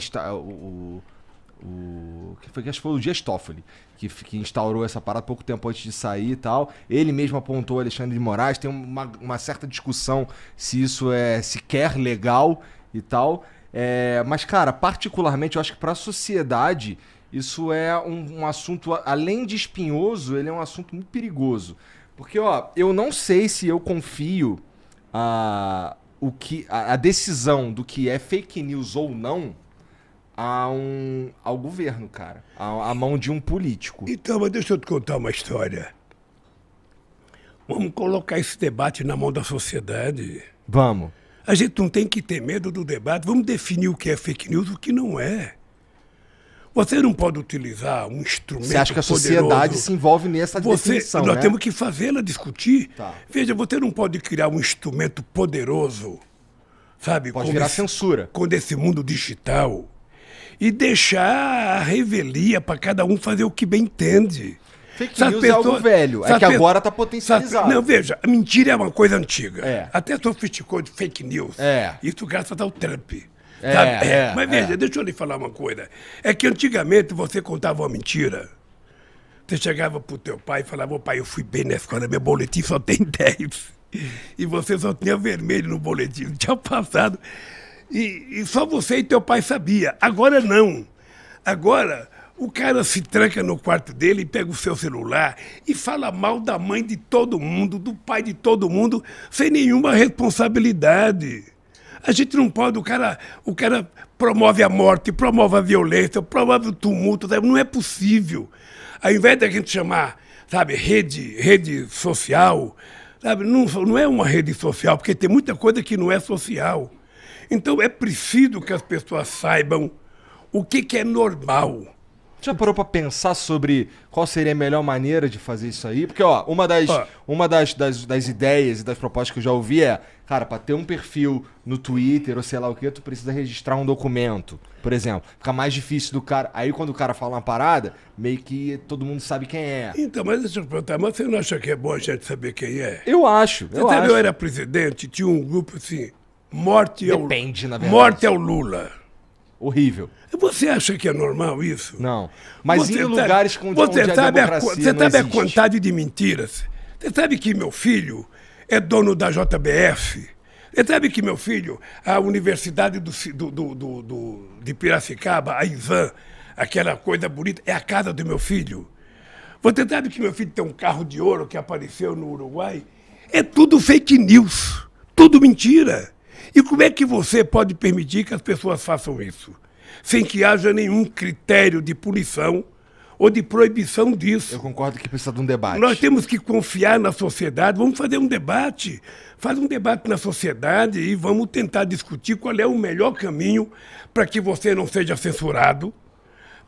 que foi, acho que foi o Dias Toffoli que instaurou essa parada pouco tempo antes de sair e tal. Ele mesmo apontou Alexandre de Moraes. Tem uma certa discussão se isso é sequer legal e tal. Mas, cara, particularmente, eu acho que para a sociedade isso é um assunto, além de espinhoso, ele é um assunto muito perigoso. Porque, ó, eu não sei se eu confio a decisão do que é fake news ou não ao governo, cara. À mão de um político. Então, mas deixa eu te contar uma história. Vamos colocar esse debate na mão da sociedade. Vamos. A gente não tem que ter medo do debate. Vamos definir o que é fake news e o que não é. Você não pode utilizar um instrumento. Você acha que a sociedade se envolve nessa definição, nós né? temos que fazê-la discutir. Tá. Veja, você não pode criar um instrumento poderoso, sabe? Pode virar censura. Com esse mundo digital. E deixar a revelia para cada um fazer o que bem entende. Fake news é algo velho, é que agora está potencializado. Não, veja, a mentira é uma coisa antiga. Até sofisticou de fake news. Isso graças ao Trump. Mas veja, deixa eu lhe falar uma coisa. É que antigamente você contava uma mentira. Você chegava pro teu pai e falava: ô pai, eu fui bem na escola, meu boletim só tem 10. E você só tinha vermelho no boletim, não tinha passado. E só você e teu pai sabia. Agora não. Agora o cara se tranca no quarto dele e pega o seu celular e fala mal da mãe de todo mundo, do pai de todo mundo, sem nenhuma responsabilidade. A gente não pode, o cara promove a morte, promove a violência, promove o tumulto, sabe? Não é possível. Ao invés da gente chamar, sabe, rede social, sabe? Não é uma rede social, porque tem muita coisa que não é social. Então é preciso que as pessoas saibam o que é normal. Já parou pra pensar sobre qual seria a melhor maneira de fazer isso aí? Porque, ó, uma das ideias e das propostas que eu já ouvi é, cara, pra ter um perfil no Twitter ou sei lá o que, tu precisa registrar um documento, por exemplo. Fica mais difícil do cara. Aí quando o cara fala uma parada, meio que todo mundo sabe quem é. Então, mas deixa eu te perguntar, mas você não acha que é bom a gente saber quem é? Eu acho. Eu era presidente, tinha um grupo assim, morte na verdade. Morte ao Lula. Horrível. Você acha que é normal isso? Não. Mas em lugares onde a democracia Você não sabe existe. a quantidade de mentiras? Você sabe que meu filho é dono da JBF? Você sabe que meu filho, a Universidade de Piracicaba, a ISAM, aquela coisa bonita, é a casa do meu filho? Você sabe que meu filho tem um carro de ouro que apareceu no Uruguai? É tudo fake news, tudo mentira. E como é que você pode permitir que as pessoas façam isso? Sem que haja nenhum critério de punição ou de proibição disso. Eu concordo que precisa de um debate. Nós temos que confiar na sociedade, vamos fazer um debate. Faz um debate na sociedade e vamos tentar discutir qual é o melhor caminho para que você não seja censurado,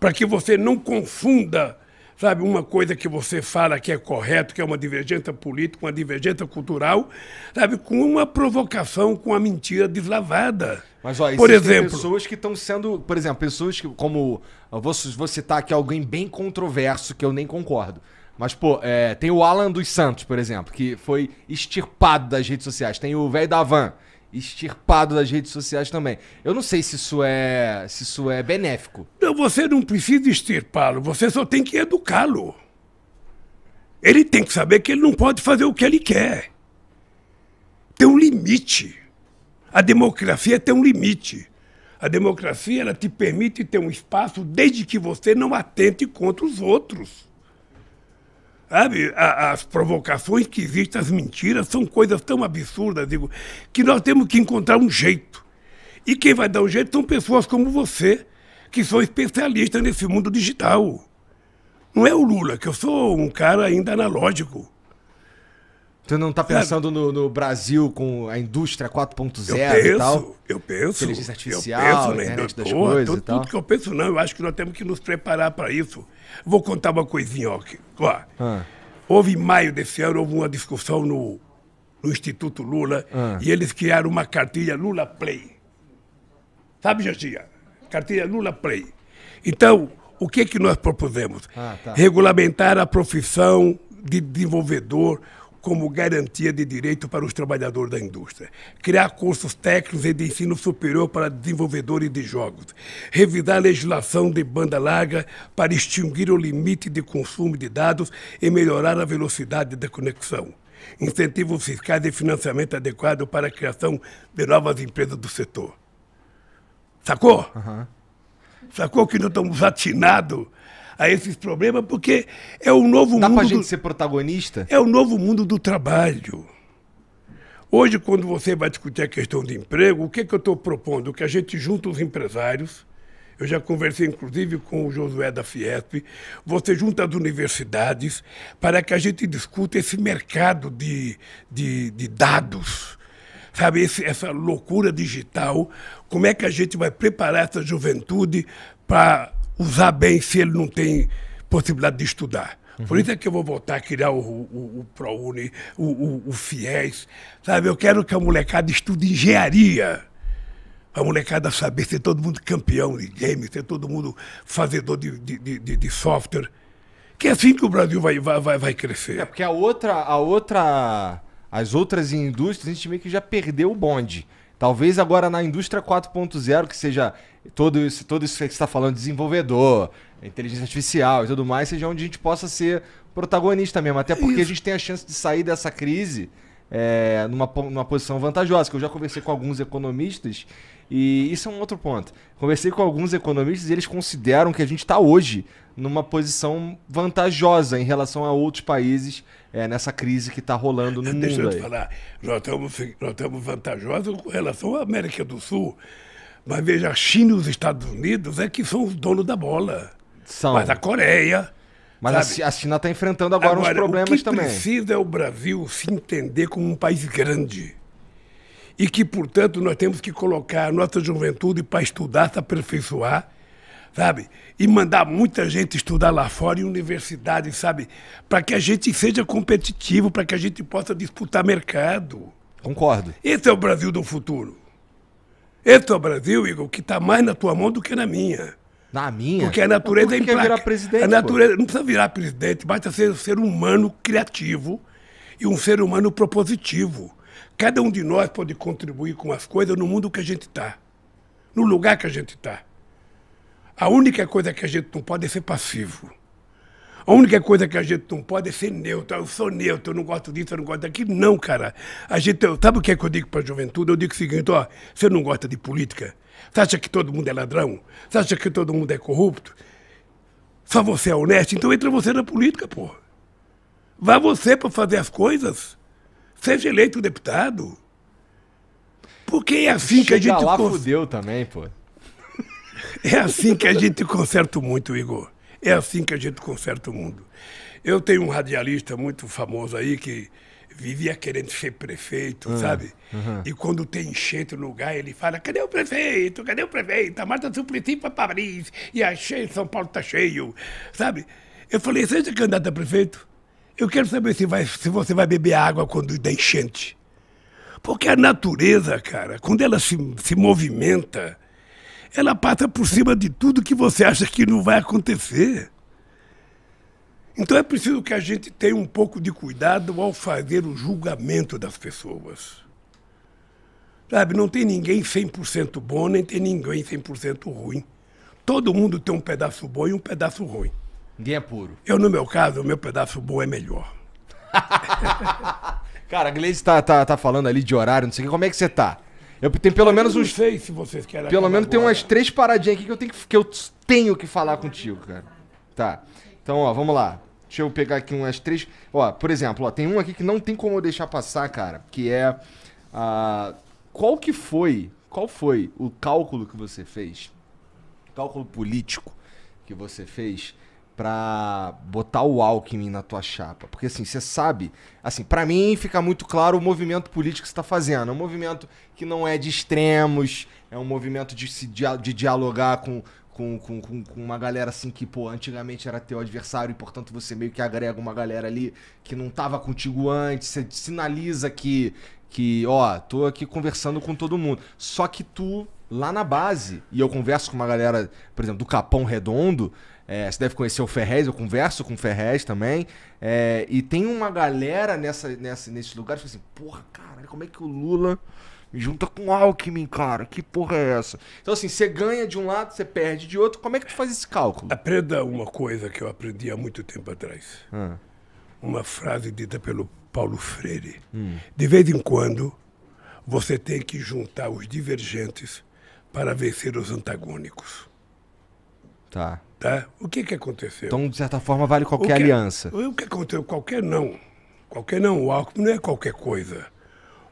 para que você não confunda, sabe, uma coisa que você fala que é correto, que é uma divergência política, uma divergência cultural, sabe, com uma provocação, com a mentira deslavada. Mas, ó, por exemplo, pessoas que estão sendo, por exemplo, pessoas que, como, eu vou citar aqui alguém bem controverso, que eu nem concordo. Mas, pô, tem o Alan dos Santos, por exemplo, que foi extirpado das redes sociais. Tem o velho da Van, extirpado das redes sociais também. Eu não sei se isso é benéfico. Não, você não precisa extirpá-lo, você só tem que educá-lo. Ele tem que saber que ele não pode fazer o que ele quer. Tem um limite. A democracia tem um limite. A democracia, ela te permite ter um espaço desde que você não atente contra os outros. Sabe, as provocações que existem, as mentiras, são coisas tão absurdas, digo, que nós temos que encontrar um jeito E quem vai dar o jeito são pessoas como você, que são especialistas nesse mundo digital. Não é o Lula, que eu sou um cara ainda analógico. Tu não tá pensando no Brasil com a indústria 4.0 e tal? Eu penso. Inteligência artificial, internet das coisas e tal. Tudo que eu penso, não. Eu acho que nós temos que nos preparar para isso. Vou contar uma coisinha, ó. Houve em maio desse ano, houve uma discussão no Instituto Lula e eles criaram uma cartilha Lula Play. Sabe, Jatinha? Cartilha Lula Play. Então, o que nós propusemos? Regulamentar a profissão de desenvolvedor como garantia de direito para os trabalhadores da indústria. Criar cursos técnicos e de ensino superior para desenvolvedores de jogos. Revisar a legislação de banda larga para extinguir o limite de consumo de dados e melhorar a velocidade da conexão. Incentivos fiscais e financiamento adequado para a criação de novas empresas do setor. Sacou? Sacou que nós estamos atinados a esses problemas, porque é o novo mundo... Dá pra gente ser protagonista? É o novo mundo do trabalho. Hoje, quando você vai discutir a questão de emprego, o que eu estou propondo? Que a gente junta os empresários, eu já conversei inclusive com o Josué da Fiesp, você junta as universidades para que a gente discuta esse mercado de dados, sabe, essa loucura digital, como é que a gente vai preparar essa juventude para usar bem se ele não tem possibilidade de estudar. Por isso é que eu vou voltar a criar o ProUni, o FIES, sabe? Eu quero que a molecada estude engenharia. A molecada saber ser todo mundo campeão de games, ser todo mundo fazedor de software. Que é assim que o Brasil vai crescer. É, porque as outras indústrias, a gente meio que já perdeu o bonde. Talvez agora na indústria 4.0, que seja todo isso que você está falando, desenvolvedor, inteligência artificial e tudo mais, seja onde a gente possa ser protagonista mesmo. Até porque a gente tem a chance de sair dessa crise numa posição vantajosa. Que eu já conversei com alguns economistas e isso é um outro ponto. Conversei com alguns economistas e eles consideram que a gente está hoje numa posição vantajosa em relação a outros países nessa crise que está rolando no mundo. Deixa eu te falar, nós estamos vantajosos com relação à América do Sul. Mas veja, a China e os Estados Unidos é que são os donos da bola. Mas a Coreia... Mas a China está enfrentando agora uns problemas também. O que precisa é o Brasil se entender como um país grande. E que, portanto, nós temos que colocar a nossa juventude para estudar, se aperfeiçoar, sabe? E mandar muita gente estudar lá fora em universidade, sabe? Para que a gente seja competitivo, para que a gente possa disputar mercado. Concordo. Esse é o Brasil do futuro. Esse é o Brasil, Igor, que está mais na tua mão do que na minha. Na minha? Porque a natureza é implacável. Virar presidente, a natureza não precisa virar presidente, basta ser um ser humano criativo e um ser humano propositivo. Cada um de nós pode contribuir com as coisas no mundo que a gente está, no lugar que a gente está. A única coisa que a gente não pode é ser passivo. A única coisa que a gente não pode é ser neutro. Eu sou neutro, eu não gosto disso, eu não gosto daquilo. Não, cara. Sabe o que é que eu digo para a juventude? Eu digo o seguinte, ó, você não gosta de política? Você acha que todo mundo é ladrão? Você acha que todo mundo é corrupto? Só você é honesto? Então entra você na política, pô. Vá você para fazer as coisas. Seja eleito deputado. Porque é assim que a gente... lá fudeu também, pô. É assim que a gente conserta muito, Igor. É assim que a gente conserta o mundo. Eu tenho um radialista muito famoso aí que vivia querendo ser prefeito, sabe? E quando tem enchente no lugar, ele fala, cadê o prefeito? Cadê o prefeito? A Marta Suplicy foi para Paris e achei São Paulo tá cheio, sabe? Eu falei, seja candidato a prefeito, eu quero saber se você vai beber água quando der enchente. Porque a natureza, cara, quando ela se movimenta, ela passa por cima de tudo que você acha que não vai acontecer. Então é preciso que a gente tenha um pouco de cuidado ao fazer o julgamento das pessoas. Sabe, não tem ninguém 100% bom, nem tem ninguém 100% ruim. Todo mundo tem um pedaço bom e um pedaço ruim. Ninguém é puro. Eu, no meu caso, o meu pedaço bom é melhor. Cara, a Gleice tá falando ali de horário, não sei o que. Como é que você tá? Eu tenho pelo menos uns... Não sei se vocês querem... Pelo menos tem umas 3 paradinhas aqui que eu tenho que falar contigo, cara. Tá. Então, ó, vamos lá. Deixa eu pegar aqui umas 3... Ó, por exemplo, ó, tem um aqui que não tem como eu deixar passar, cara. Que é... qual que foi qual foi o cálculo que você fez, cálculo político que você fez pra botar o Alckmin na tua chapa? Porque assim, você sabe, assim, pra mim fica muito claro o movimento político que você tá fazendo. É um movimento que não é de extremos, é um movimento de dialogar com uma galera assim que, pô, antigamente era teu adversário e, portanto, você meio que agrega uma galera ali que não tava contigo antes, você sinaliza que ó, tô aqui conversando com todo mundo. Só que tu, lá na base, e eu converso com uma galera, por exemplo, do Capão Redondo, você deve conhecer o Ferrez, eu converso com o Ferrez também, e tem uma galera nesse lugar que fala assim, porra, cara, como é que o Lula me junta com o Alckmin, cara? Que porra é essa? Então assim, você ganha de um lado, você perde de outro, como é que tu faz esse cálculo? Aprenda uma coisa que eu aprendi há muito tempo atrás. Uma frase dita pelo Paulo Freire. De vez em quando, você tem que juntar os divergentes para vencer os antagônicos. Tá. O que aconteceu? Então, de certa forma, vale qualquer aliança. O que aconteceu? Qualquer não. Qualquer não. O Alckmin não é qualquer coisa.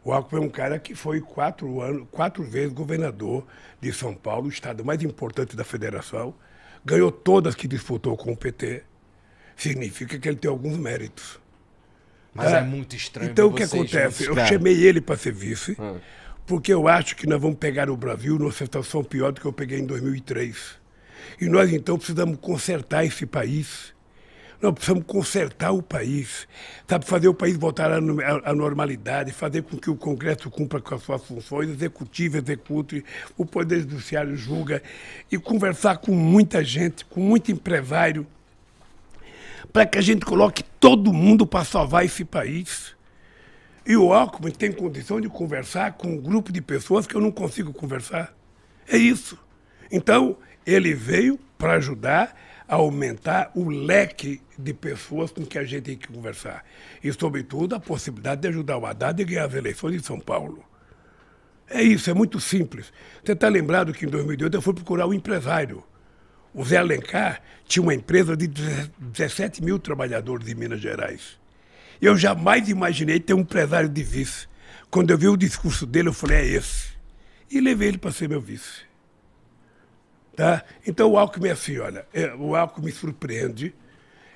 O Alckmin é um cara que foi 4 vezes governador de São Paulo, o estado mais importante da federação. Ganhou todas que disputou com o PT. Significa que ele tem alguns méritos. Mas é muito estranho. Então, o que acontece? Eu chamei ele para ser vice, porque eu acho que nós vamos pegar o Brasil numa situação pior do que eu peguei em 2003. E nós, então, precisamos consertar esse país. Nós precisamos consertar o país. Sabe, fazer o país voltar à normalidade, fazer com que o Congresso cumpra com as suas funções, executivo execute, o Poder Judiciário julga, e conversar com muita gente, com muito empresário, para que a gente coloque todo mundo para salvar esse país. E o Alckmin tem condição de conversar com um grupo de pessoas que eu não consigo conversar. É isso. Então, ele veio para ajudar a aumentar o leque de pessoas com que a gente tem que conversar. E, sobretudo, a possibilidade de ajudar o Haddad a ganhar as eleições em São Paulo. É isso, é muito simples. Você está lembrado que em 2008 eu fui procurar um empresário. O Zé Alencar tinha uma empresa de 17 mil trabalhadores em Minas Gerais. Eu jamais imaginei ter um empresário de vice. Quando eu vi o discurso dele, eu falei, é esse. E levei ele para ser meu vice. Tá? Então o Alckmin é assim, olha, o Alckmin me surpreende,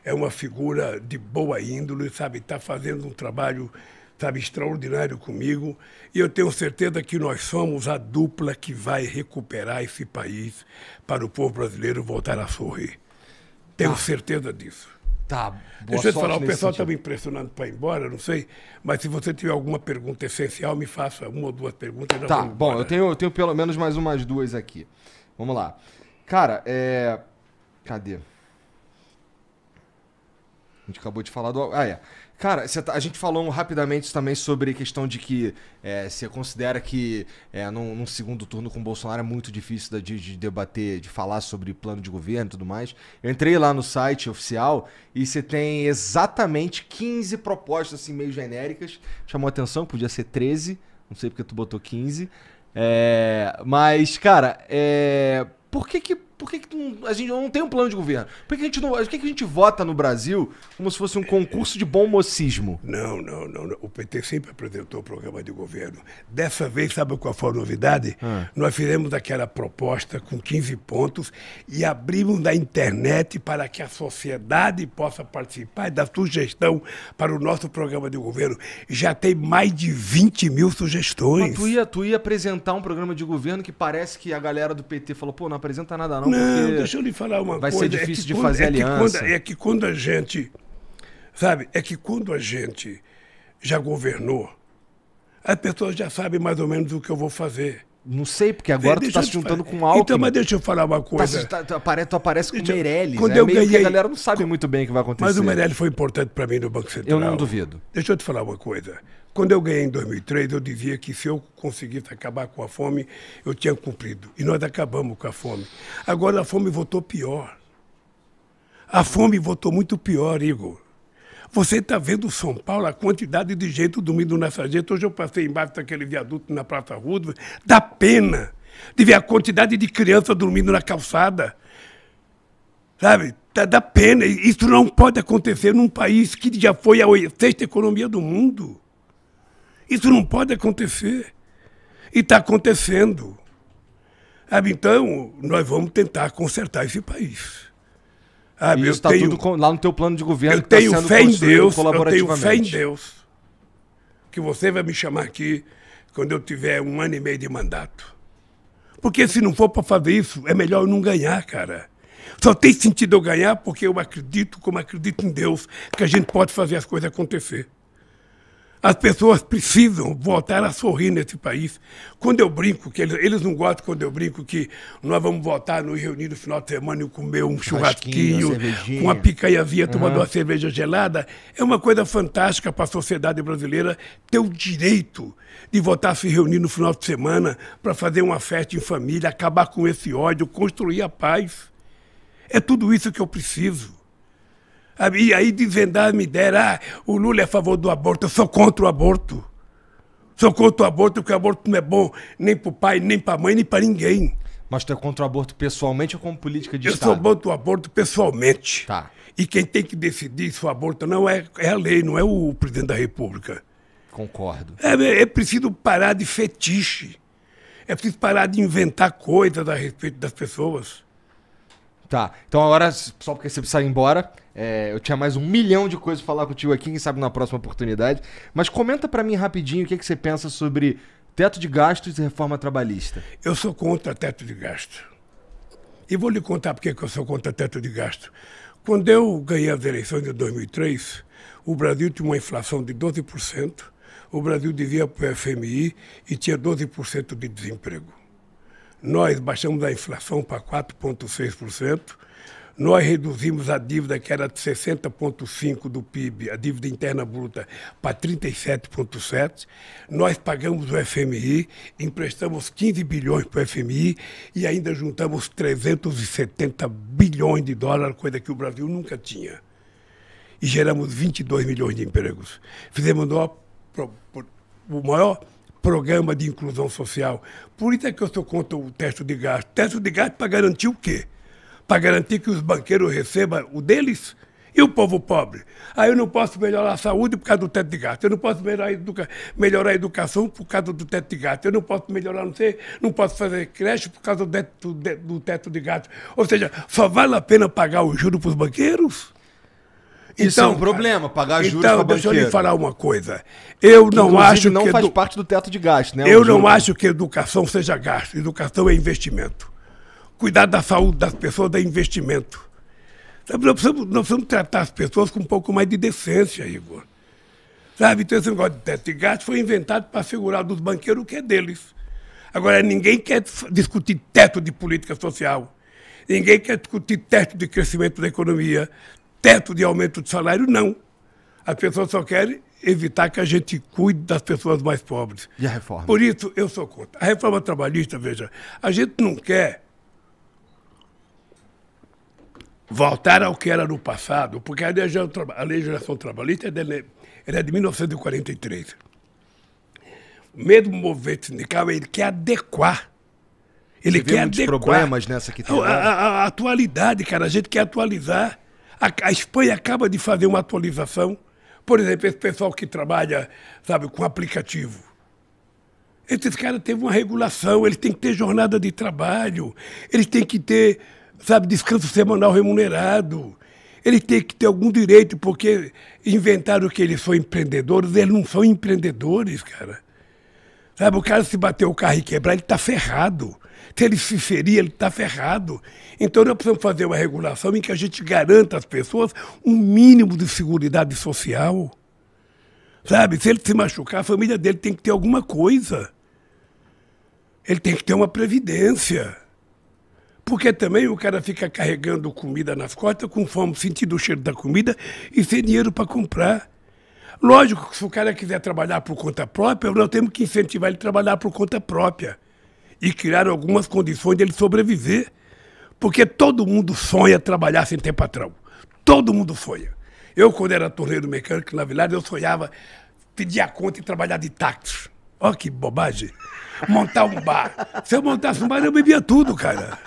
é uma figura de boa índole, sabe, está fazendo um trabalho, sabe, extraordinário comigo, e eu tenho certeza que nós somos a dupla que vai recuperar esse país para o povo brasileiro voltar a sorrir. Tenho certeza disso. Tá, deixa eu te falar, o pessoal está me impressionando para ir embora, não sei, mas se você tiver alguma pergunta essencial, me faça uma ou duas perguntas. Tá, bom, eu tenho pelo menos mais umas duas aqui. Vamos lá. Cara, cadê? A gente acabou de falar do... Cara, a gente falou rapidamente também sobre a questão de que você considera que num segundo turno com o Bolsonaro é muito difícil de debater, de falar sobre plano de governo e tudo mais. Eu entrei lá no site oficial e você tem exatamente 15 propostas assim meio genéricas. Chamou a atenção, podia ser 13, não sei porque tu botou 15. Mas, cara, por que a gente não tem um plano de governo? Por que a gente vota no Brasil como se fosse um concurso de bom mocismo? Não. O PT sempre apresentou o programa de governo. Dessa vez, sabe qual foi a novidade? Nós fizemos aquela proposta com 15 pontos e abrimos na internet para que a sociedade possa participar da sugestão para o nosso programa de governo. Já tem mais de 20 mil sugestões. Mas tu ia apresentar um programa de governo que parece que a galera do PT falou, pô, não apresenta nada não. Não, deixa eu lhe falar uma coisa. Vai ser difícil de fazer aliança. É que quando a gente, sabe, quando a gente já governou, as pessoas já sabem mais ou menos o que eu vou fazer. Não sei, porque agora tu tá se juntando com Alckmin. Então, mas deixa eu falar uma coisa. Tu aparece com o Meirelles. Quando eu ganhei, que a galera não sabe muito bem o que vai acontecer. Mas o Meirelles foi importante para mim no Banco Central. Eu não duvido. Deixa eu te falar uma coisa. Quando eu ganhei em 2003, eu dizia que se eu conseguisse acabar com a fome, eu tinha cumprido. E nós acabamos com a fome. Agora a fome voltou pior. A fome voltou muito pior, Igor. Você está vendo São Paulo, a quantidade de gente dormindo na sarjeta. Hoje eu passei embaixo daquele viaduto na Praça Roosevelt. Dá pena de ver a quantidade de crianças dormindo na calçada. Sabe? Dá pena. Isso não pode acontecer num país que já foi a 6ª economia do mundo. Isso não pode acontecer. E está acontecendo. Sabe? Então, nós vamos tentar consertar esse país. E isso está tudo lá no teu plano de governo. Eu tenho fé em Deus, que você vai me chamar aqui quando eu tiver 1 ano e meio de mandato. Porque se não for para fazer isso, é melhor eu não ganhar, cara. Só tem sentido eu ganhar porque eu acredito, como acredito em Deus, que a gente pode fazer as coisas acontecer. As pessoas precisam voltar a sorrir nesse país. Quando eu brinco, que eles não gostam quando eu brinco que nós vamos voltar, nos reunir no final de semana e comer um churrasquinho, com uma picanhazinha, tomando uma cerveja gelada, é uma coisa fantástica para a sociedade brasileira ter o direito de voltar a se reunir no final de semana para fazer uma festa em família, acabar com esse ódio, construir a paz. É tudo isso que eu preciso. E aí desvendar me deram, o Lula é a favor do aborto, eu sou contra o aborto. Sou contra o aborto porque o aborto não é bom nem para o pai, nem para a mãe, nem para ninguém. Mas tu é contra o aborto pessoalmente ou como política de Estado? Eu sou contra o aborto pessoalmente. Tá. E quem tem que decidir se o aborto não é a lei, não é o presidente da República. Concordo. É preciso parar de fetiche. É preciso parar de inventar coisas a respeito das pessoas. Tá, então agora, só porque você precisa ir embora, eu tinha mais 1 milhão de coisas pra falar contigo aqui, quem sabe na próxima oportunidade. Mas comenta pra mim rapidinho o que você pensa sobre teto de gastos e reforma trabalhista. Eu sou contra teto de gasto. E vou lhe contar por que eu sou contra teto de gasto. Quando eu ganhei as eleições de 2003, o Brasil tinha uma inflação de 12%, o Brasil devia para o FMI e tinha 12% de desemprego. Nós baixamos a inflação para 4,6%, nós reduzimos a dívida que era de 60,5% do PIB, a dívida interna bruta, para 37,7%, nós pagamos o FMI, emprestamos 15 bilhões para o FMI e ainda juntamos 370 bilhões de dólares, coisa que o Brasil nunca tinha. E geramos 22 milhões de empregos. Fizemos o maior programa de inclusão social. Por isso é que eu sou contra o teto de gasto. Teto de gasto para garantir o quê? Para garantir que os banqueiros recebam o deles e o povo pobre. Aí eu não posso melhorar a saúde por causa do teto de gasto. Eu não posso melhorar a educação por causa do teto de gasto. Eu não posso melhorar, não posso fazer creche por causa do teto de gasto. Ou seja, só vale a pena pagar o juro para os banqueiros? Isso então, é um problema, pagar juros para banqueiro. Então, deixa eu lhe falar uma coisa. Eu não acho que... não faz parte do teto de gasto, né? Eu não acho que educação seja gasto. Educação é investimento. Cuidar da saúde das pessoas é investimento. Nós precisamos tratar as pessoas com um pouco mais de decência, Igor. Sabe? Então, esse negócio de teto de gasto foi inventado para assegurar dos banqueiros o que é deles. Agora, ninguém quer discutir teto de política social. Ninguém quer discutir teto de crescimento da economia. Teto de aumento de salário, não. As pessoas só querem evitar que a gente cuide das pessoas mais pobres. E a reforma? Por isso, eu sou contra. A reforma trabalhista, veja, a gente não quer voltar ao que era no passado, porque a legislação trabalhista é de 1943. Mesmo o movimento sindical, ele quer adequar. Ele quer adequar. Problemas nessa que tem a atualidade, cara, a gente quer atualizar. A Espanha acaba de fazer uma atualização. Por exemplo, esse pessoal que trabalha, sabe, com aplicativo. Esses caras têm uma regulação, eles têm que ter jornada de trabalho, eles têm que ter, sabe, descanso semanal remunerado. Eles têm que ter algum direito, porque inventaram que eles são empreendedores, eles não são empreendedores, cara. Sabe, o cara se bater o carro e quebrar, ele está ferrado. Se ele se ferir, ele está ferrado. Então nós precisamos fazer uma regulação em que a gente garanta às pessoas um mínimo de seguridade social. Sabe, se ele se machucar, a família dele tem que ter alguma coisa. Ele tem que ter uma previdência. Porque também o cara fica carregando comida nas costas, com fome, sentindo o cheiro da comida e sem dinheiro para comprar. Lógico que se o cara quiser trabalhar por conta própria, nós temos que incentivar ele a trabalhar por conta própria e criar algumas condições de ele sobreviver. Porque todo mundo sonha trabalhar sem ter patrão. Todo mundo sonha. Eu, quando era torneiro mecânico na Vilar, eu sonhava pedir a conta e trabalhar de táxi. Olha que bobagem. Montar um bar. Se eu montasse um bar, eu bebia tudo, cara.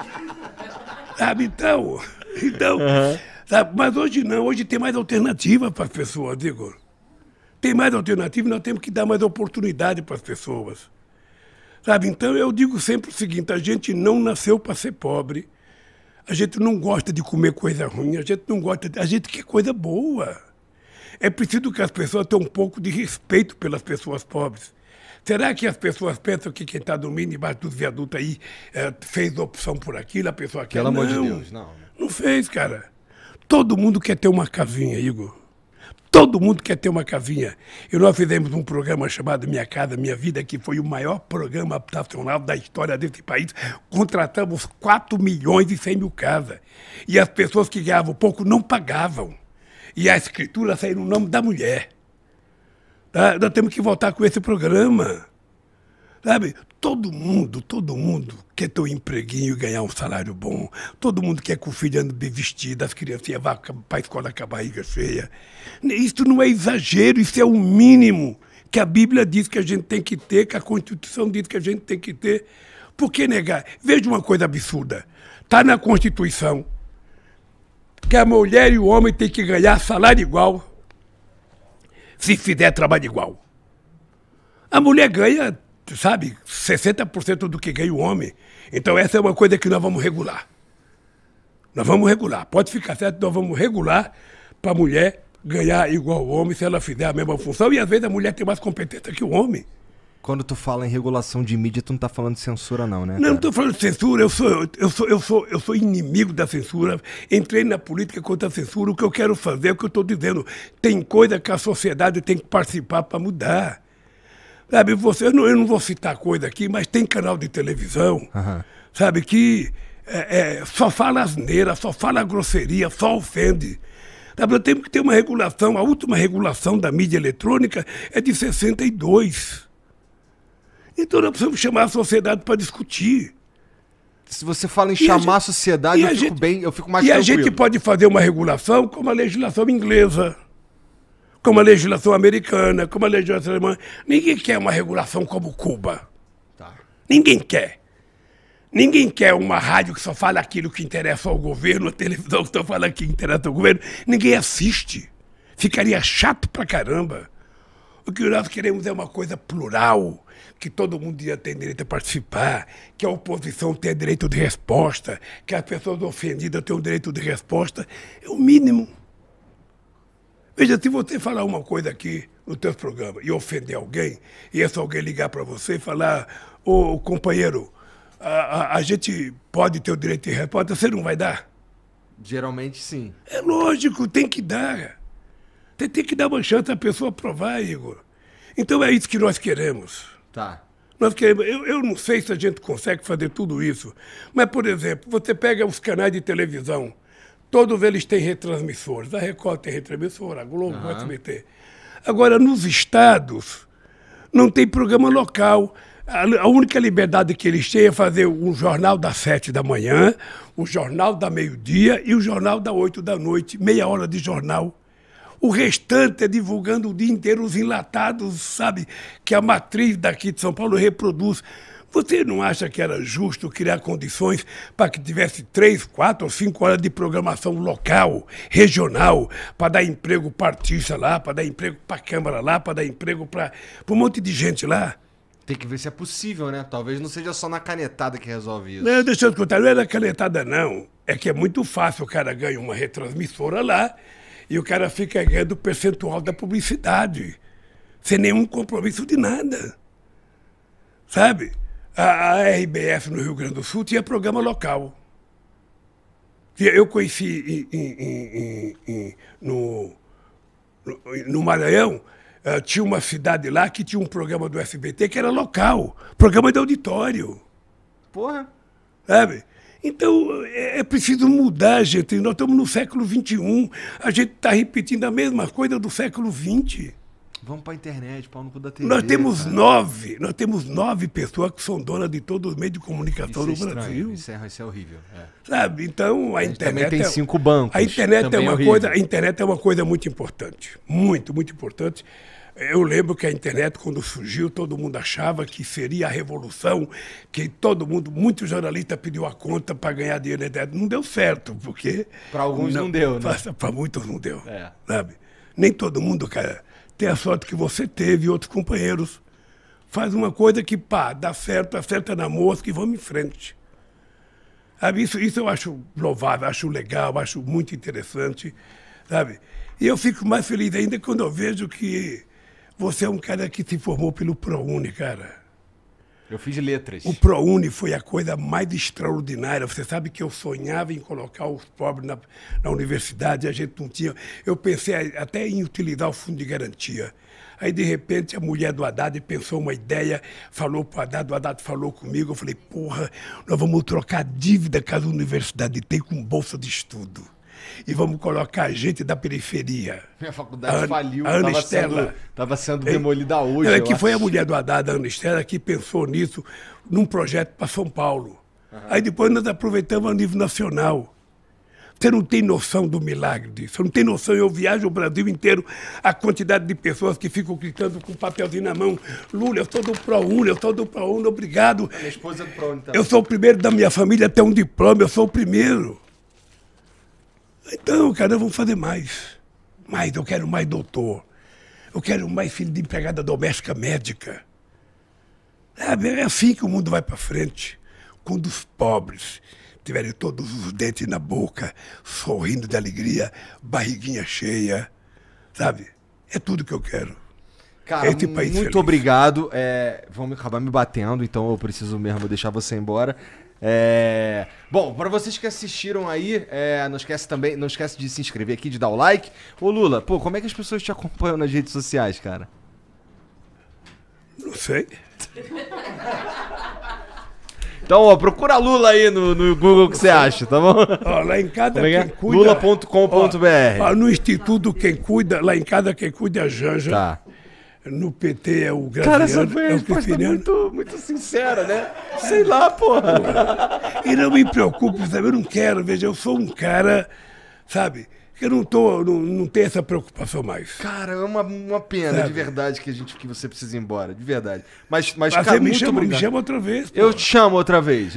Sabe, então sabe? Mas hoje não, hoje tem mais alternativa para as pessoas, Igor. Tem mais alternativa e nós temos que dar mais oportunidade para as pessoas. Sabe? Então eu digo sempre o seguinte, a gente não nasceu para ser pobre, a gente não gosta de comer coisa ruim, a gente não gosta, a gente quer coisa boa. É preciso que as pessoas tenham um pouco de respeito pelas pessoas pobres. Será que as pessoas pensam que quem está dormindo embaixo dos viadutos aí fez opção por aquilo, a pessoa quer? Pelo amor de Deus, não. Não fez, cara. Todo mundo quer ter uma casinha, Igor. Todo mundo quer ter uma casinha. E nós fizemos um programa chamado Minha Casa, Minha Vida, que foi o maior programa habitacional da história desse país. Contratamos 4.100.000 casas. E as pessoas que ganhavam pouco não pagavam. E a escritura saiu no nome da mulher. Tá? Nós temos que voltar com esse programa. Sabe? Todo mundo quer ter um empreguinho e ganhar um salário bom. Todo mundo quer que o filho ande bem vestido, as criancinhas vá para a escola com a barriga cheia. Isso não é exagero, isso é o mínimo que a Bíblia diz que a gente tem que ter, que a Constituição diz que a gente tem que ter. Por que negar? Veja uma coisa absurda. Está na Constituição que a mulher e o homem têm que ganhar salário igual se fizer trabalho igual. A mulher ganha, sabe, 60% do que ganha o homem. Então essa é uma coisa que nós vamos regular. Nós vamos regular. Pode ficar certo, nós vamos regular para a mulher ganhar igual ao homem se ela fizer a mesma função. E às vezes a mulher tem mais competência que o homem. Quando tu fala em regulação de mídia, tu não tá falando de censura não, né? Não estou falando de censura, eu sou inimigo da censura. Entrei na política contra a censura. O que eu quero fazer é o que eu estou dizendo. Tem coisa que a sociedade tem que participar para mudar. Sabe, eu não vou citar coisa aqui, mas tem canal de televisão, sabe, que só fala asneira, só fala grosseria, só ofende. Sabe, nós temos que ter uma regulação. A última regulação da mídia eletrônica é de 62. Então nós precisamos chamar a sociedade para discutir. Se você fala em chamar a sociedade, eu fico mais tranquilo. E a gente pode fazer uma regulação como a legislação inglesa, como a legislação americana, como a legislação alemã. Ninguém quer uma regulação como Cuba. Tá. Ninguém quer. Ninguém quer uma rádio que só fala aquilo que interessa ao governo, a televisão que só fala aquilo que interessa ao governo. Ninguém assiste. Ficaria chato pra caramba. O que nós queremos é uma coisa plural, que todo mundo ia ter direito a participar, que a oposição tenha direito de resposta, que as pessoas ofendidas tenham direito de resposta. É o mínimo. Veja, se você falar uma coisa aqui no teu programa e ofender alguém, e esse alguém ligar para você e falar, ô companheiro, a gente pode ter o direito de resposta, você não vai dar? Geralmente sim. É lógico, tem que dar. Você tem que dar uma chance à pessoa provar, Igor. Então é isso que nós queremos. Tá. Nós queremos. Eu não sei se a gente consegue fazer tudo isso, mas, por exemplo, você pega os canais de televisão, todos eles têm retransmissores. A Record tem retransmissor, a Globo, o SBT. Agora, nos estados, não tem programa local. A única liberdade que eles têm é fazer um jornal das 7 da manhã, o jornal da meio-dia e o jornal das 8 da noite, meia hora de jornal. O restante é divulgando o dia inteiro os enlatados, sabe, que a matriz daqui de São Paulo reproduz. Você não acha que era justo criar condições para que tivesse 3, 4 ou 5 horas de programação local, regional, para dar emprego para artista lá, para dar emprego para a Câmara lá, para dar emprego para um monte de gente lá? Tem que ver se é possível, né? Talvez não seja só na canetada que resolve isso. Não, deixa eu te contar, não é na canetada, não. É que é muito fácil, o cara ganha uma retransmissora lá e o cara fica ganhando o percentual da publicidade, sem nenhum compromisso de nada. Sabe? A RBS no Rio Grande do Sul tinha programa local. Eu conheci no Maranhão, tinha uma cidade lá que tinha um programa do SBT que era local, programa de auditório. Porra! Sabe? Então, é preciso mudar, gente. Nós estamos no século XXI, a gente está repetindo a mesma coisa do século XX. Vamos para a internet, pau no cu da TV. Nós temos 9 pessoas que são donas de todos os meios de comunicação no Brasil. Isso é horrível. É. Sabe? Então, a internet também tem 5 bancos. A internet é uma coisa muito importante. Muito, muito importante. Eu lembro que a internet, quando surgiu, todo mundo achava que seria a revolução, que todo mundo, muitos jornalistas pediu a conta para ganhar dinheiro na internet. Não deu certo, porque... Para alguns não deu, né? Para muitos não deu, sabe? Nem todo mundo, cara, tem a sorte que você teve e outros companheiros. faz uma coisa que, pá, dá certo, acerta na mosca e vamos em frente. Sabe? Isso eu acho louvável, acho legal, acho muito interessante, sabe? E eu fico mais feliz ainda quando eu vejo que você é um cara que se formou pelo ProUni, cara. Eu fiz letras. O ProUni foi a coisa mais extraordinária. Você sabe que eu sonhava em colocar os pobres na universidade, a gente não tinha... Eu pensei até em utilizar o fundo de garantia. Aí, de repente, a mulher do Haddad pensou uma ideia, falou para o Haddad falou comigo, eu falei, porra, nós vamos trocar a dívida que a universidade tem com bolsa de estudo. E vamos colocar a gente da periferia. Minha faculdade faliu, a Ana Estela. Estava sendo demolida hoje. Ela que foi a mulher do Haddad, a Ana Estela, que pensou nisso num projeto para São Paulo. Aí depois nós aproveitamos a nível nacional. Você não tem noção do milagre disso. Você não tem noção. Eu viajo o Brasil inteiro, a quantidade de pessoas que ficam gritando com um papelzinho na mão. Lula, eu sou do ProUni, obrigado. Minha esposa é do ProUni também. Eu sou o primeiro da minha família a ter um diploma, eu sou o primeiro. Então, cara, vamos fazer mais. Mais, eu quero mais doutor. Eu quero mais filho de empregada doméstica médica. É assim que o mundo vai para frente. Quando os pobres tiverem todos os dentes na boca, sorrindo de alegria, barriguinha cheia, sabe? É tudo que eu quero. Cara, Esse país muito feliz. obrigado. Vão acabar me batendo, então eu preciso mesmo deixar você embora. Bom, para vocês que assistiram aí, não esquece de se inscrever aqui, de dar o like. Ô Lula, pô, como é que as pessoas te acompanham nas redes sociais, cara? Não sei. Então, ó, procura Lula aí no Google que você acha, tá bom? Ó, lá em casa Como é que é? quem cuida... Lula.com.br. No Instituto quem cuida, lá em casa quem cuida é a Janja. Tá. No PT é o Graziano. Cara, essa foi a é o resposta Cristiano. muito sincera, né? Sei lá, porra. E não me preocupe, sabe? Eu não quero, veja, eu sou um cara, sabe? Que eu não tenho essa preocupação mais. Cara, é uma pena, Sabe? de verdade, que você precisa ir embora, de verdade. Mas Mas cara, você me muito chama obrigado. outra vez. Pô. Eu te chamo outra vez.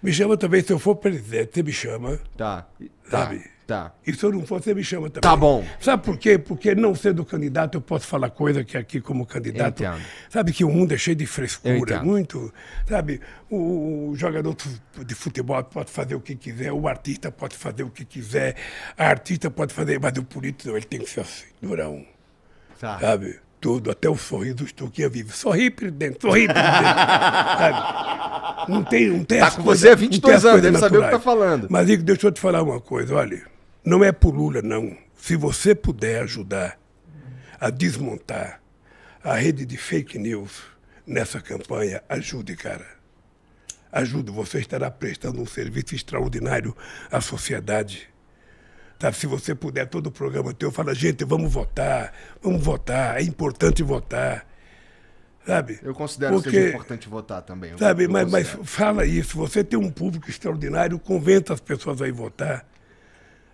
Me chama outra vez, se eu for presidente, você me chama. Tá. Sabe? Tá. E se eu não for, você me chama também. Tá bom. Sabe por quê? Porque não sendo candidato, eu posso falar coisa que aqui como candidato... Entendo. Sabe que o mundo é cheio de Eu frescura, entendo. muito... Sabe, o jogador de futebol pode fazer o que quiser, o artista pode fazer o que quiser, a artista pode fazer, mas o político não, ele tem que ser assim, durão. Tá. Sabe? Tudo, até o sorriso do Stuquinha vive. Sorri, presidente, sorri, presidente. Sabe? Não tem Tá com você há 22 anos, deve saber o que tá falando. Mas, Igor, deixa eu te falar uma coisa, olha, não é por Lula, não. Se você puder ajudar a desmontar a rede de fake news nessa campanha, ajude, cara. Ajude, você estará prestando um serviço extraordinário à sociedade. Tá? Se você puder, todo o programa teu fala, gente, vamos votar, é importante votar. Sabe? Eu considero que seja importante votar também. Sabe, Eu mas considero. fala isso, você tem um público extraordinário, convença as pessoas a ir votar.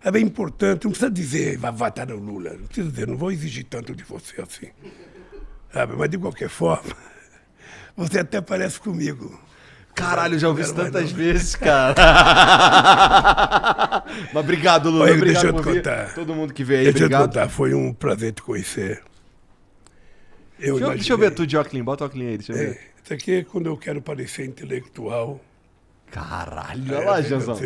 É bem importante, não precisa dizer, vai votar no Lula, não precisa dizer, não vou exigir tanto de você assim. Sabe, mas de qualquer forma, você até parece comigo. Caralho, eu já ouvi isso tantas vezes, cara. Mas obrigado, Lula. Olha, Obrigado deixa eu por te vir. contar. Todo mundo que veio aí, Deixa eu te obrigado. contar, foi um prazer te conhecer. Deixa eu ver tu de óculos, bota o óculos aí, deixa eu ver. Isso aqui é quando eu quero parecer intelectual. Caralho, olha lá, Janzão.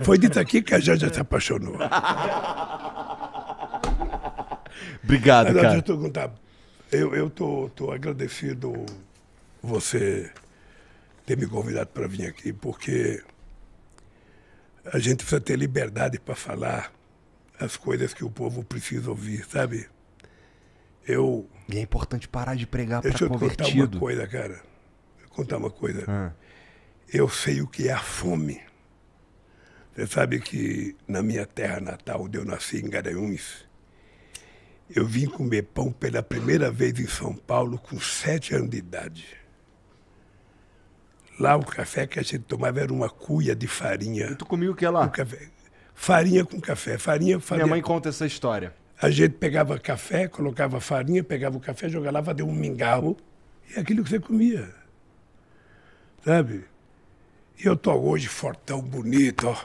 Foi disso aqui que a Janja se apaixonou. Obrigado, Agora, cara. deixa eu te contar. Eu tô agradecido você ter me convidado para vir aqui, porque a gente precisa ter liberdade para falar as coisas que o povo precisa ouvir, sabe? E é importante parar de pregar para Deixa eu te contar uma convertido. coisa, cara. Vou contar uma coisa. Eu sei o que é a fome. Você sabe que na minha terra natal, onde eu nasci, em Garanhuns, eu vim comer pão pela primeira vez em São Paulo com 7 anos de idade. Lá o café que a gente tomava era uma cuia de farinha. E tu comia o que lá? Com café. Farinha com café. Farinha. Minha mãe conta essa história. A gente pegava café, colocava farinha, pegava o café, jogava lá, fazia um mingau. E é aquilo que você comia. Sabe? E eu tô hoje fortão, bonito, ó.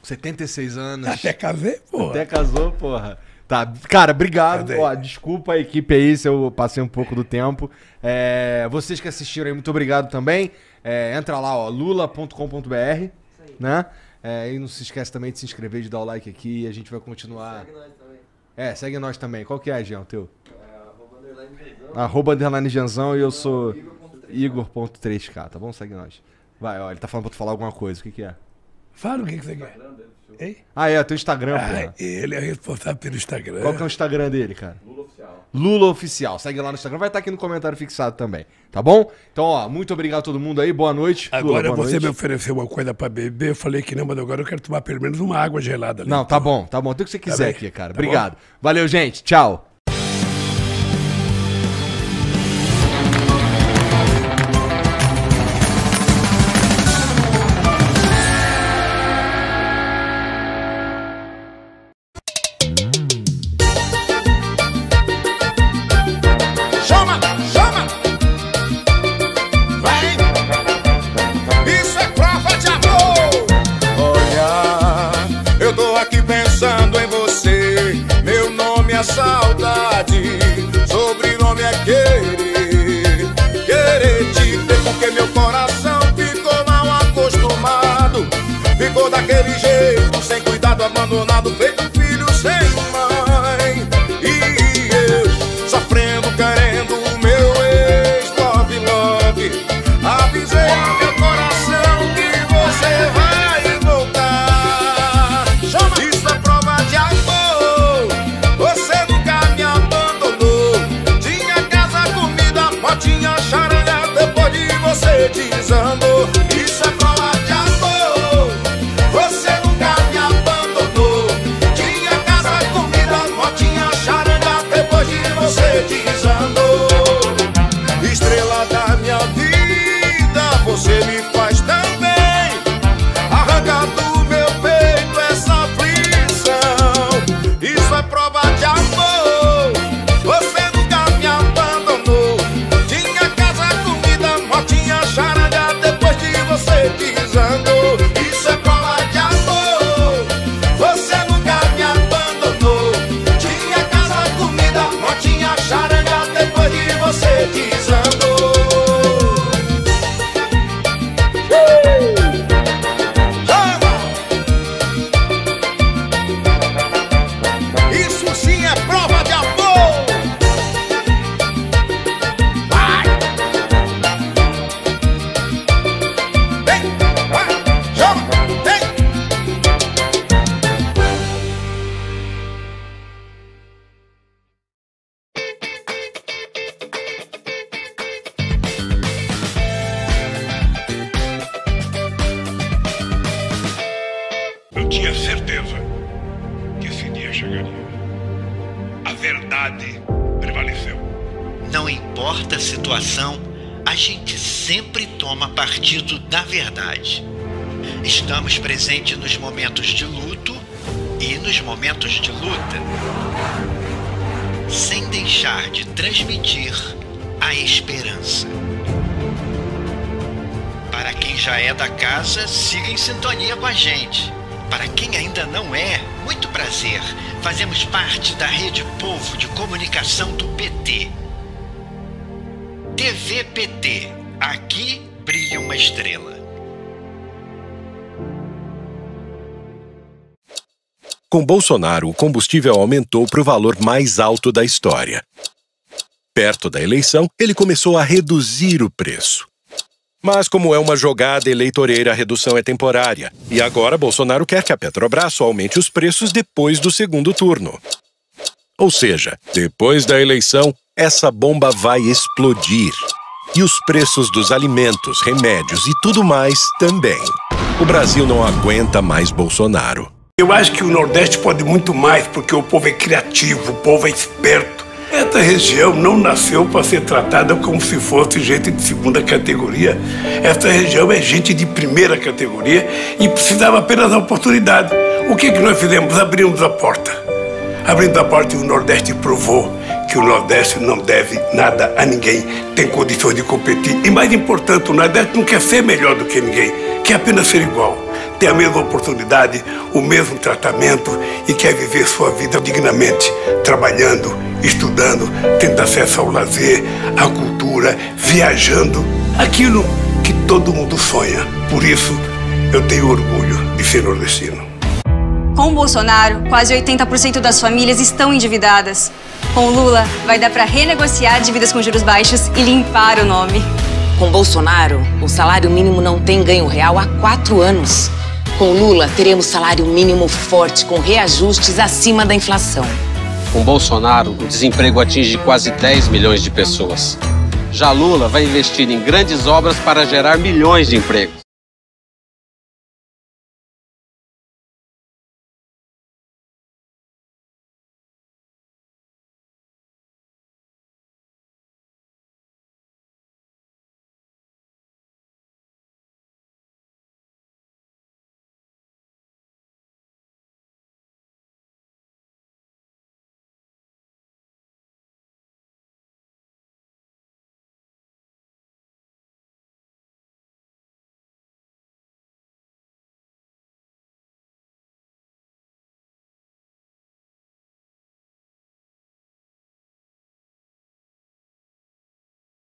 76 anos. Até casei, porra. Até casou, porra. Tá, cara, obrigado. Ó, desculpa a equipe aí se eu passei um pouco do tempo. Vocês que assistiram aí, muito obrigado também. Entra lá, ó, lula.com.br, né? E não se esquece também de se inscrever, de dar o like aqui e a gente vai continuar. Segue nós também. Segue nós também. Qual que é, Jean, o teu? @_Janzão e eu sou Igor.3K, tá bom? Segue nós. Vai, ó, ele tá falando pra tu falar alguma coisa, o que que é? Fala o que você quer. Ei? Teu Instagram, pô. Ele é responsável pelo Instagram. Qual que é o Instagram dele, cara? Lula Oficial. Lula Oficial. Segue lá no Instagram, vai estar aqui no comentário fixado também, tá bom? Então, ó, muito obrigado a todo mundo aí, boa noite. Agora Lula, boa você noite. me ofereceu uma coisa pra beber, eu falei que não, mas agora eu quero tomar pelo menos uma água gelada ali. Não, tá bom. Tem o que você quiser aqui, cara. Tá Obrigado. bom? Valeu, gente. Tchau. Saudade, sobrenome é querer te ter, porque meu coração ficou mal acostumado, ficou daquele jeito, sem cuidado, abandonado, feito filho sem mãe, e eu sofrendo, querendo o meu ex-love, avisei a meu coração que você vai voltar, isso é prova de amor. Tinha charanga depois de você desandou. Isso é prova de amor. Você nunca me abandonou. Tinha casa, comida, motinha, charanga depois de você desandou. Estrela da minha vida, você me faz tão bem. Arranca do meu peito essa aflição. Isso é prova de amor. Você nunca me abandonou. Motinha, charanga, depois de você desandou. Isso é prova de amor. Você nunca me abandonou. Tinha casa, comida, motinha, charanga, depois de você desandou. Isso sim é prova de amor. Eu tinha certeza que esse dia chegaria. A verdade prevaleceu. Não importa a situação, a gente sempre toma partido da verdade. Estamos presentes nos momentos de luto e nos momentos de luta, sem deixar de transmitir a esperança. Para quem já é da casa, siga em sintonia com a gente. Para quem ainda não é, muito prazer. Fazemos parte da Rede Povo de Comunicação do PT. TV PT. Aqui brilha uma estrela. Com Bolsonaro, o combustível aumentou para o valor mais alto da história. Perto da eleição, ele começou a reduzir o preço. Mas como é uma jogada eleitoreira, a redução é temporária. E agora Bolsonaro quer que a Petrobras só aumente os preços depois do segundo turno. Ou seja, depois da eleição, essa bomba vai explodir. E os preços dos alimentos, remédios e tudo mais também. O Brasil não aguenta mais Bolsonaro. Eu acho que o Nordeste pode muito mais, porque o povo é criativo, o povo é esperto. Essa região não nasceu para ser tratada como se fosse gente de segunda categoria. Essa região é gente de primeira categoria e precisava apenas da oportunidade. O que nós fizemos? Abrimos a porta. Abrindo a porta, e o Nordeste provou que o Nordeste não deve nada a ninguém, tem condições de competir. E mais importante, o Nordeste não quer ser melhor do que ninguém, quer apenas ser igual. tem a mesma oportunidade, o mesmo tratamento e quer viver sua vida dignamente, trabalhando, estudando, tendo acesso ao lazer, à cultura, viajando, aquilo que todo mundo sonha. Por isso, eu tenho orgulho de ser nordestino. Com o Bolsonaro, quase 80% das famílias estão endividadas. Com o Lula, vai dar para renegociar dívidas com juros baixos e limpar o nome. Com Bolsonaro, o salário mínimo não tem ganho real há 4 anos. Com Lula, teremos salário mínimo forte, com reajustes acima da inflação. Com Bolsonaro, o desemprego atinge quase 10 milhões de pessoas. Já Lula vai investir em grandes obras para gerar milhões de empregos.